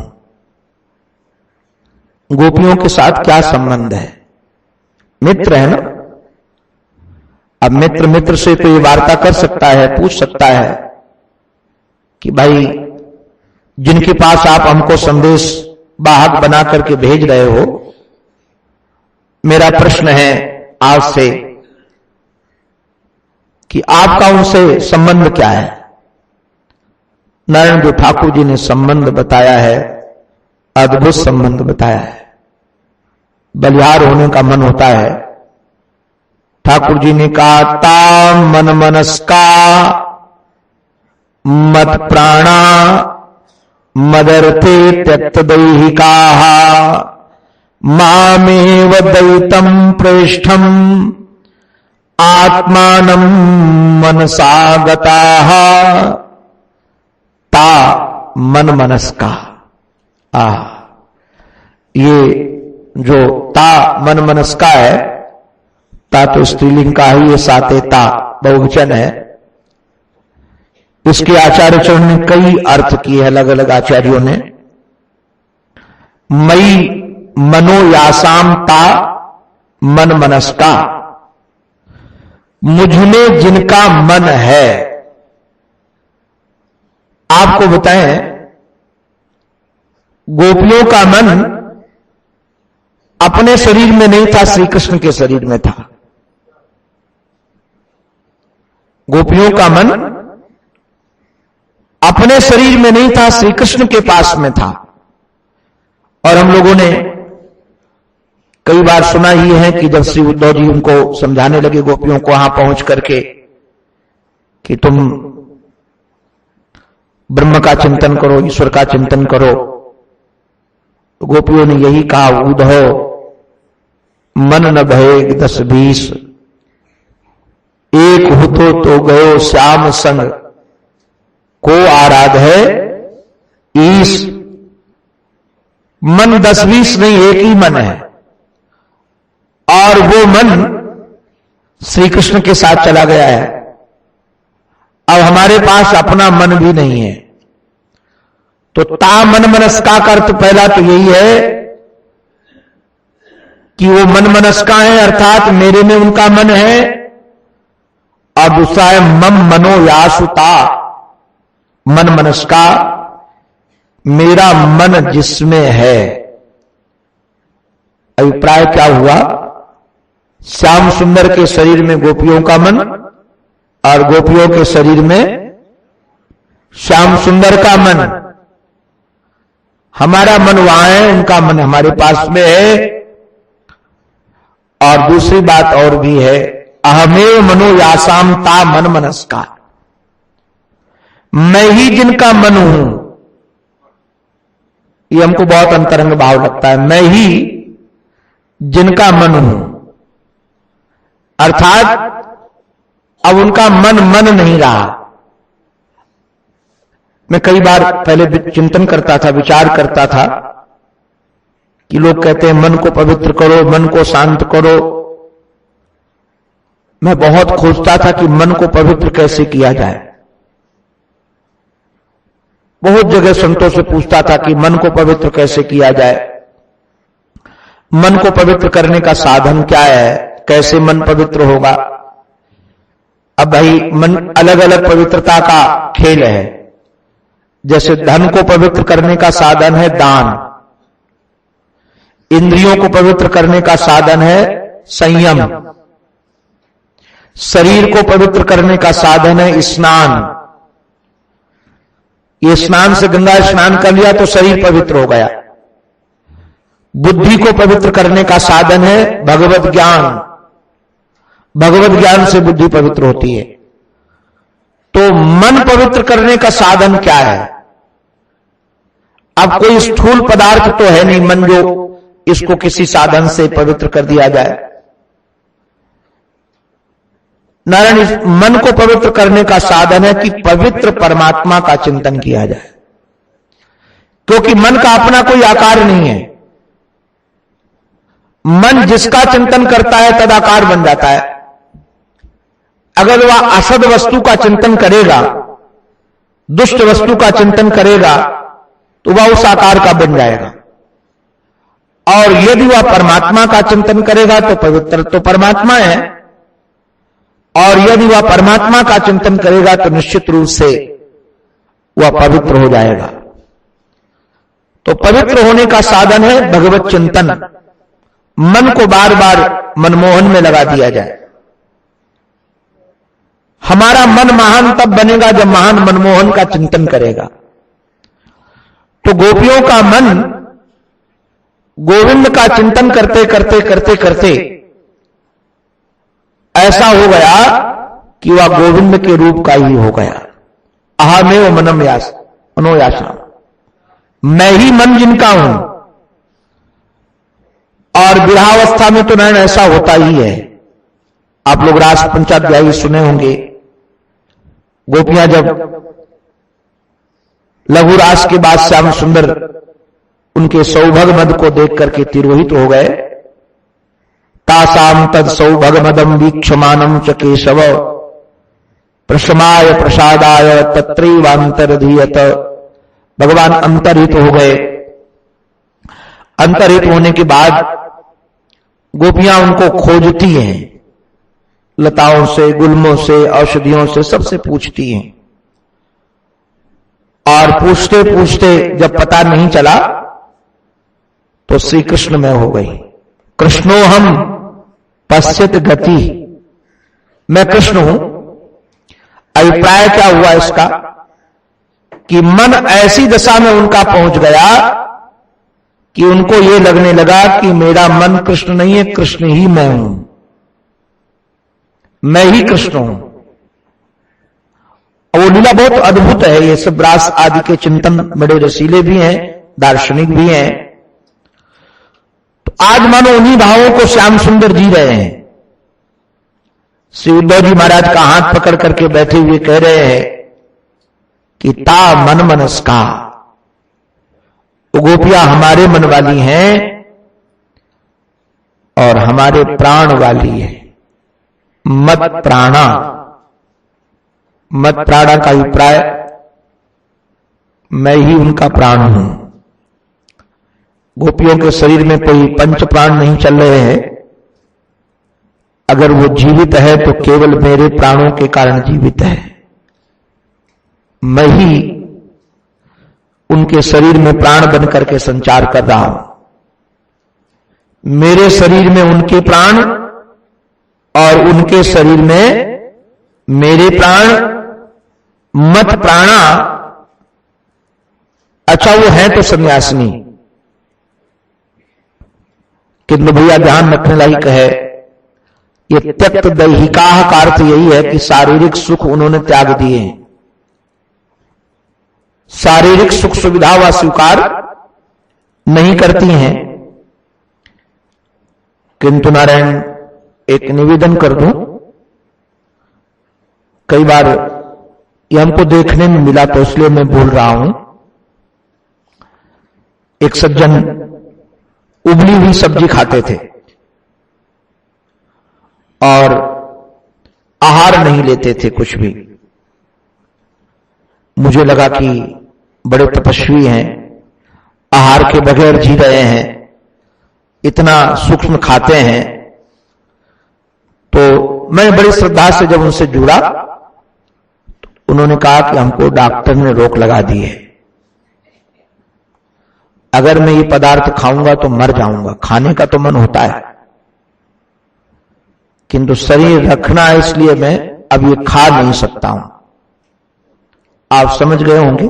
गोपियों के साथ क्या संबंध है? मित्र है ना। अब मित्र मित्र से तो ये वार्ता कर सकता है, पूछ सकता है कि भाई जिनके पास आप हमको संदेश वाहक बना करके भेज रहे हो, मेरा प्रश्न है आज से कि आपका उनसे संबंध क्या है? नारायण जो ठाकुर जी ने संबंध बताया है, अद्भुत संबंध बताया है। बलिहार होने का मन होता है। ठाकुर जी ने कहा ता मन मनस्का मत प्राणा मदर्थे त्यक्त दैहिका मामेव दैतम प्रेष्ठम आत्मानं मनसा गताः ता मन मनस्का। ये जो ता मन मनस्का है, ता तो स्त्रीलिंग का ही, ये साते ता बहुवचन है। इसके आचार्य चरण ने कई अर्थ किए, अलग अलग आचार्यों ने। मई मनो यासाम ता मन मनस्का, मुझमें जिनका मन है। आपको बताएं, गोपियों का मन अपने शरीर में नहीं था, श्री कृष्ण के शरीर में था। गोपियों का मन अपने शरीर में नहीं था, श्री कृष्ण के पास में था। और हम लोगों ने कई बार सुना ही है कि जब श्री उद्धव जी उनको समझाने लगे गोपियों को वहां पहुंच करके कि तुम ब्रह्म का चिंतन करो, ईश्वर का चिंतन करो, तो गोपियों ने यही कहा, उद्धव मन न भये 10-20, एक हुतो तो गयो श्याम संग, को आराध है ईश। मन 10-20 नहीं, एक ही मन है, और वो मन श्री कृष्ण के साथ चला गया है। अब हमारे पास अपना मन भी नहीं है। तो ता मन मनस्का का अर्थ पहला तो यही है कि वो मन मनस्का है, अर्थात मेरे में उनका मन है, और दूसरा है मम मनो यासुता, मन मनस्का, मेरा मन जिसमें है। अभिप्राय क्या हुआ, श्याम सुंदर के शरीर में गोपियों का मन, और गोपियों के शरीर में श्याम सुंदर का मन। हमारा मन वहां है, उनका मन हमारे पास में है। और दूसरी बात और भी है, अहमेव मनो यासाम ता मन मनस्का, मैं ही जिनका मन हूं। ये हमको बहुत अंतरंग भाव लगता है, मैं ही जिनका मन हूं, अर्थात अब उनका मन मन नहीं रहा। मैं कई बार पहले चिंतन करता था, विचार करता था कि लोग कहते हैं मन को पवित्र करो, मन को शांत करो। मैं बहुत खोजता था कि मन को पवित्र कैसे किया जाए। बहुत जगह संतों से पूछता था कि मन को पवित्र कैसे किया जाए, मन को पवित्र करने का साधन क्या है, कैसे मन पवित्र होगा। अब भाई मन अलग अलग पवित्रता का खेल है। जैसे धन को पवित्र करने का साधन है दान, इंद्रियों को पवित्र करने का साधन है संयम, शरीर को पवित्र करने का साधन है स्नान। ये स्नान से गंगा स्नान कर लिया तो शरीर पवित्र हो गया। बुद्धि को पवित्र करने का साधन है भगवत ज्ञान, भगवत ज्ञान से बुद्धि पवित्र होती है। तो मन पवित्र करने का साधन क्या है? अब कोई स्थूल पदार्थ तो है नहीं मन जो इसको किसी साधन से पवित्र कर दिया जाए। नारायण, इस मन को पवित्र करने का साधन है कि पवित्र परमात्मा का चिंतन किया जाए, क्योंकि मन का अपना कोई आकार नहीं है। मन जिसका चिंतन करता है तद आकार बन जाता है। अगर वह असद वस्तु का चिंतन करेगा, दुष्ट वस्तु का चिंतन करेगा, तो वह उस आकार का बन जाएगा। और यदि वह परमात्मा का चिंतन करेगा तो पवित्र तो परमात्मा है, और यदि वह परमात्मा का चिंतन करेगा तो निश्चित रूप से वह पवित्र हो जाएगा। तो पवित्र होने का साधन है भगवत चिंतन। मन को बार बार मनमोहन में लगा दिया जाए। हमारा मन महान तब बनेगा जब महान मनमोहन का चिंतन करेगा। तो गोपियों का मन गोविंद का चिंतन करते करते करते करते ऐसा हो गया कि वह गोविंद के रूप का ही हो गया। अहमेव मनम यास मनोयासा, मैं ही मन जिनका हूं। और विवाहावस्था में तो नयन ऐसा होता ही है। आप लोग रास पंचाध्यायी सुने होंगे। गोपियां जब लघु रास के बाद श्याम सुंदर उनके सौभग मद को देख करके तिरोहित हो गए। तासाम तद सौभग मदम वीक्षमानम च केशव प्रशमाय प्रसादाय तत्रैवांतरधीयत। भगवान अंतरहित हो गए। अंतरहित होने के बाद गोपियां उनको खोजती हैं, लताओं से, गुलमों से, औषधियों से, सबसे पूछती हैं। और पूछते पूछते जब पता नहीं चला तो श्री कृष्ण में हो गई। कृष्णो हम पश्चित गति, मैं कृष्ण हूं अभिप्राय क्या हुआ इसका कि मन ऐसी दशा में उनका पहुंच गया कि उनको यह लगने लगा कि मेरा मन कृष्ण नहीं है, कृष्ण ही मैं हूं, मैं ही कृष्ण हूं। वो लीला बहुत अद्भुत है। ये सब रास आदि के चिंतन बड़े रसीले भी हैं, दार्शनिक भी हैं। तो आज मानो उन्हीं भावों को श्याम सुंदर जी रहे हैं। श्री उद्धव जी महाराज का हाथ पकड़ करके बैठे हुए कह रहे हैं कि ता मन मनस का, गोपियां हमारे मन वाली हैं और हमारे प्राण वाली है। मत प्राणा, मत प्राणा का अभिप्राय मैं ही उनका प्राण हूं। गोपियों के शरीर में कोई पंच प्राण नहीं चल रहे हैं। अगर वो जीवित है तो केवल मेरे प्राणों के कारण जीवित है। मैं ही उनके शरीर में प्राण बन करके संचार कर रहा हूं। मेरे शरीर में उनके प्राण और उनके शरीर में मेरे प्राण। मत प्राणा, अच्छा वो है तो सन्यासिनी, किंतु भैया ध्यान रखने लायक है, ये त्यक्त दैहिका का अर्थ यही है कि शारीरिक सुख उन्होंने त्याग दिए हैं। शारीरिक सुख सुविधा व स्वीकार नहीं करती हैं। किंतु नारायण एक निवेदन कर दूं, कई बार ये हमको देखने में मिला तो इसलिए मैं बोल रहा हूं। एक सज्जन उबली हुई सब्जी खाते थे और आहार नहीं लेते थे कुछ भी। मुझे लगा कि बड़े तपस्वी हैं, आहार के बगैर जी रहे हैं, इतना सूक्ष्म खाते हैं। तो मैं बड़ी श्रद्धा से जब उनसे जुड़ा तो उन्होंने कहा कि हमको डॉक्टर ने रोक लगा दी है, अगर मैं ये पदार्थ खाऊंगा तो मर जाऊंगा। खाने का तो मन होता है किंतु शरीर रखना है, इसलिए मैं अब ये खा नहीं सकता हूं। आप समझ गए होंगे,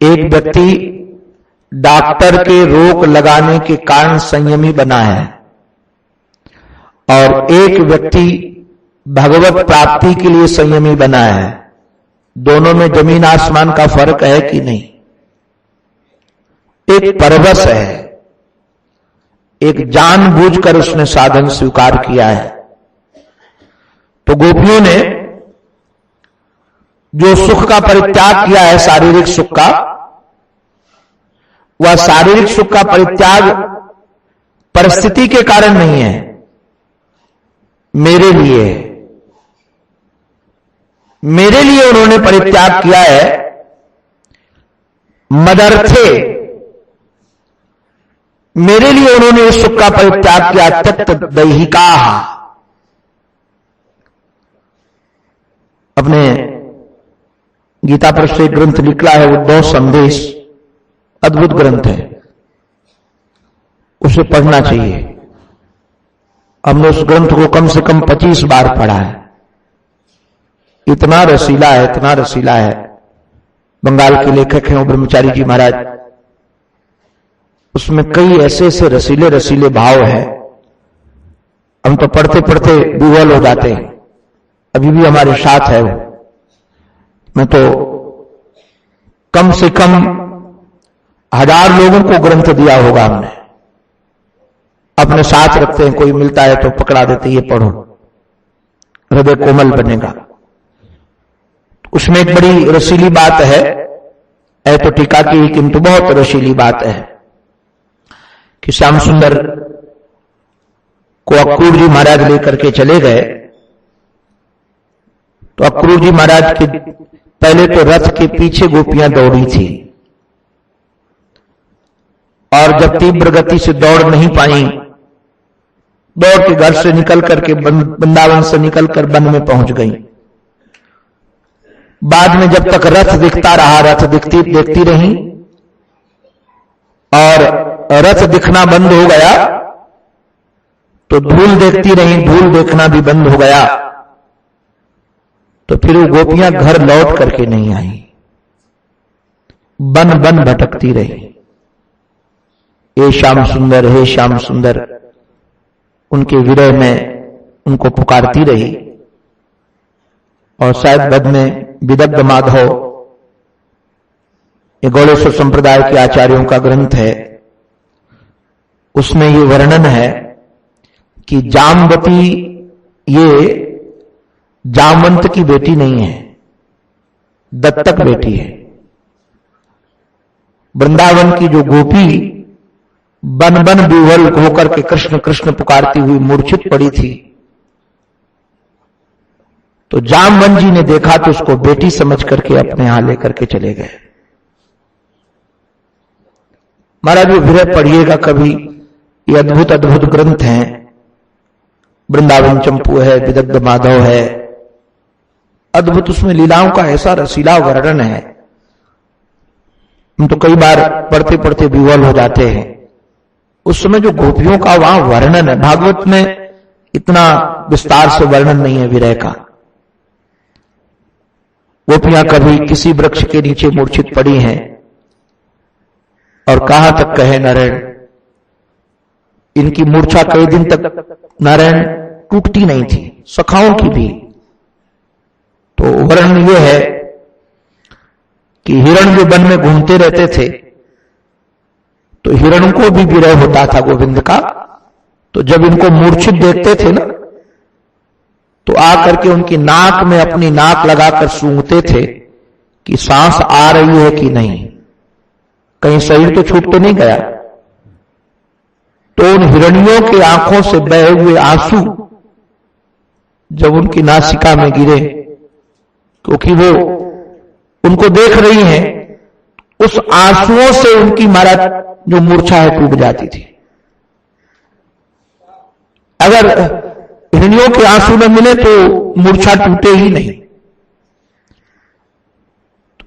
एक व्यक्ति डॉक्टर के रोक लगाने के कारण संयमी बना है और एक व्यक्ति भगवत प्राप्ति के लिए संयमी बना है। दोनों में जमीन आसमान का फर्क है कि नहीं? एक परवश है, एक जानबूझकर उसने साधन स्वीकार किया है। तो गोपियों ने जो सुख का परित्याग किया है, शारीरिक सुख का, वह शारीरिक सुख का परित्याग परिस्थिति के कारण नहीं है, मेरे लिए है। मेरे लिए उन्होंने परित्याग किया है। मदर्थे, मेरे लिए उन्होंने इस सुख का परित्याग किया। त्यक्त दैहिका, अपने गीता पर से ग्रंथ निकला है उद्धव संदेश, अद्भुत ग्रंथ है, उसे पढ़ना चाहिए। हमने उस ग्रंथ को कम से कम 25 बार पढ़ा है। इतना रसीला है, इतना रसीला है। बंगाल के लेखक हैं ब्रह्मचारी जी महाराज, उसमें कई ऐसे ऐसे रसीले रसीले भाव हैं, हम तो पढ़ते पढ़ते विह्वल हो जाते हैं। अभी भी हमारे साथ है वो। मैं तो कम से कम 1000 लोगों को ग्रंथ दिया होगा हमने, अपने साथ रखते हैं। कोई मिलता है तो पकड़ा देते, ये पढ़ो, हृदय कोमल बनेगा। उसमें एक बड़ी रसीली बात है तो टीका की, किंतु बहुत रसीली बात है कि श्याम सुंदर को अक्रूर जी महाराज लेकर के चले गए। तो अक्रूर जी महाराज के पहले तो रथ के पीछे गोपियां दौड़ी थी और जब तीव्र गति से दौड़ नहीं पाई, दौड़ के घर से निकल करके वृंदावन से निकलकर वन में पहुंच गई। बाद में जब तक रथ दिखता रहा, रथ देखती रही और रथ दिखना बंद हो गया तो धूल देखती रही, धूल देखना भी बंद हो गया। तो फिर वो गोपियां घर लौट करके नहीं आई, बन बन भटकती रही। हे श्याम सुंदर, हे श्याम सुंदर, उनके विरह में उनको पुकारती रही। और शायद बद में विदग्ध माधव, ये गौड़ेश्वर संप्रदाय के आचार्यों का ग्रंथ है, उसमें ये वर्णन है कि जामवती ये जामवंत की बेटी नहीं है, दत्तक बेटी है। वृंदावन की जो गोपी बन बन विह्वल होकर के कृष्ण कृष्ण पुकारती हुई मूर्छित पड़ी थी, तो जामवंत जी ने देखा तो उसको बेटी समझ करके अपने यहां लेकर के चले गए। महाराज वो विरह पढ़िएगा कभी, ये अद्भुत अद्भुत ग्रंथ हैं। वृंदावन चंपू है, विदग्ध माधव है, अद्भुत उसमें लीलाओं का ऐसा रसीला वर्णन है, हम तो कई बार पढ़ते पढ़ते विह्वल हो जाते हैं। उस समय जो गोपियों का वहां वर्णन है, भागवत में इतना विस्तार से वर्णन नहीं है विरह का। गोपियां कभी किसी वृक्ष के नीचे मूर्छित पड़ी हैं, और कहां तक कहे नारायण, इनकी मूर्छा कई दिन तक नारायण टूटती नहीं थी, सखाओं की भी। तो वर्णन यह है कि हिरण जो वन में घूमते रहते थे, तो हिरण को भी विरह होता था गोविंद का। तो जब इनको मूर्छित देखते थे ना, तो आकर के उनकी नाक में अपनी नाक लगाकर सूंघते थे कि सांस आ रही है कि नहीं, कहीं शरीर तो छूट तो नहीं गया। तो उन हिरणियों की आंखों से बहे हुए आंसू जब उनकी नासिका में गिरे, क्योंकि वो उनको देख रही हैं, उस आंसुओं से उनकी महाराज जो मूर्छा है टूट जाती थी। अगर हिरणियों के आंसू न मिले तो मूर्छा टूटे ही नहीं।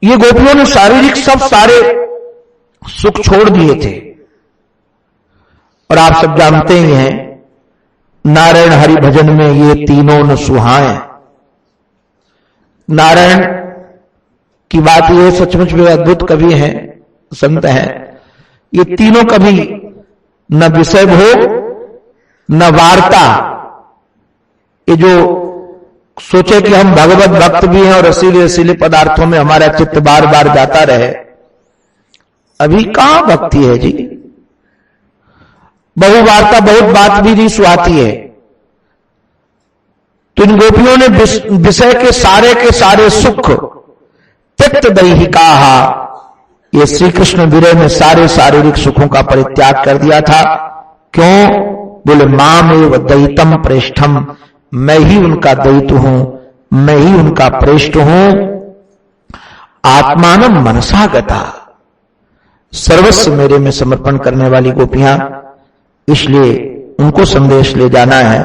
ये गोपियों ने शारीरिक सब सारे सुख छोड़ दिए थे। और आप सब जानते ही हैं, नारायण हरि भजन में ये तीनों न सुहाए। नारायण की बात ये सचमुच में अद्भुत कवि हैं, संत हैं। ये तीनों कभी न विषय भोग न वार्ता, ये जो सोचे कि हम भगवत भक्त भी हैं और रसीले रसीले पदार्थों में हमारा चित्त बार बार जाता रहे, अभी कहां भक्ति है जी। बहु वार्ता बहुत बात भी नहीं सुहाती है। तो इन गोपियों ने विषय के सारे सुख त्यक्त दैहिका, ये श्री कृष्ण विरह में सारे शारीरिक सुखों का परित्याग कर दिया था। क्यों? बोले माम एव दैतम प्रेष्ठम, मैं ही उनका दैत हूं, मैं ही उनका प्रेष्ठ हूं। आत्मानम मनसा गता, सर्वस्व मेरे में समर्पण करने वाली गोपियां, इसलिए उनको संदेश ले जाना है।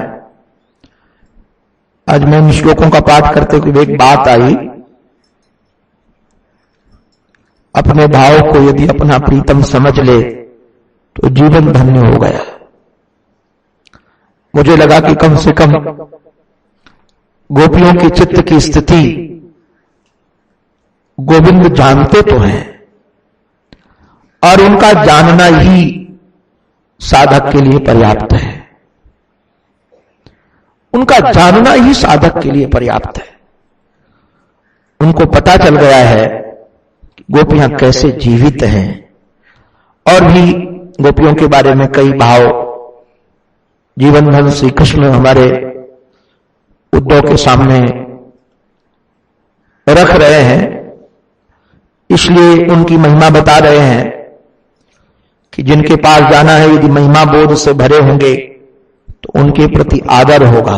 आज मैं इन श्लोकों का पाठ करते हुए एक बात आई, अपने भाव को यदि अपना प्रीतम समझ ले तो जीवन धन्य हो गया। मुझे लगा कि कम से कम गोपियों की चित्त की स्थिति गोविंद जानते तो हैं, और उनका जानना ही साधक के लिए पर्याप्त है। उनका जानना ही साधक के लिए पर्याप्त है। उनको पता चल गया है कि गोपियां कैसे जीवित हैं। और भी गोपियों के बारे में कई भाव जीवन भर श्री कृष्ण हमारे उद्धव के सामने रख रहे हैं, इसलिए उनकी महिमा बता रहे हैं कि जिनके पास जाना है, यदि महिमा बोध से भरे होंगे तो उनके प्रति आदर होगा,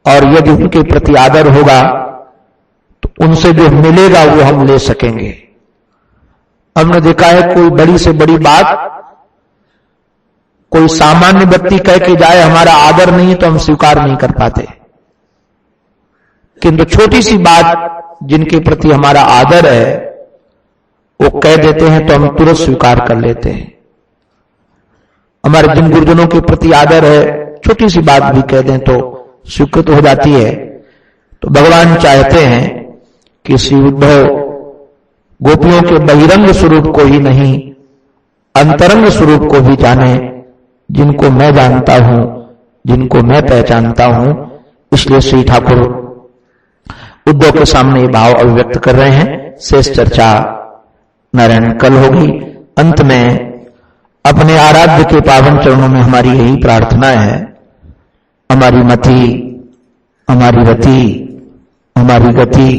और यदि उनके प्रति आदर होगा तो उनसे जो मिलेगा वो हम ले सकेंगे। हमने देखा है कोई बड़ी से बड़ी बात कोई सामान्य व्यक्ति कह के जाए हमारा आदर नहीं, तो हम स्वीकार नहीं कर पाते, किंतु छोटी सी बात जिनके प्रति हमारा आदर है वो कह देते हैं तो हम तुरंत स्वीकार कर लेते हैं। हमारे जिन गुरुजनों के प्रति आदर है, छोटी सी बात भी कह दें तो स्वीकृत हो जाती है। तो भगवान चाहते हैं कि श्री उद्धव गोपियों के बहिरंग स्वरूप को ही नहीं, अंतरंग स्वरूप को भी जाने, जिनको मैं जानता हूं, जिनको मैं पहचानता हूं। इसलिए श्री ठाकुर उद्धव के सामने ये भाव अभिव्यक्त कर रहे हैं। शेष चर्चा नारायण कल होगी। अंत में अपने आराध्य के पावन चरणों में हमारी यही प्रार्थना है, हमारी मति, हमारी रति, हमारी गति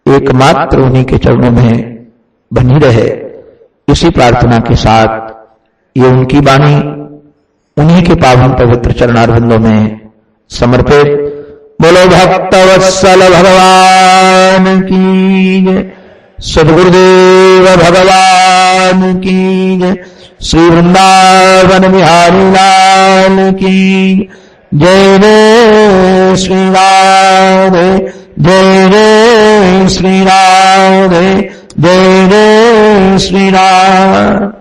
एकमात्र उन्हीं के चरणों में बनी रहे। इसी प्रार्थना के साथ ये उनकी वाणी उन्हीं के पावन पवित्र चरणारविंदों में समर्पित। बोलो भक्तवत्सल भगवान की जय, सद्गुरुदेव भगवान की जय, श्री वृंदावन बिहारी लाल की जय। जय श्री राधे, जय जय श्री राधे, जय जय श्री राधे।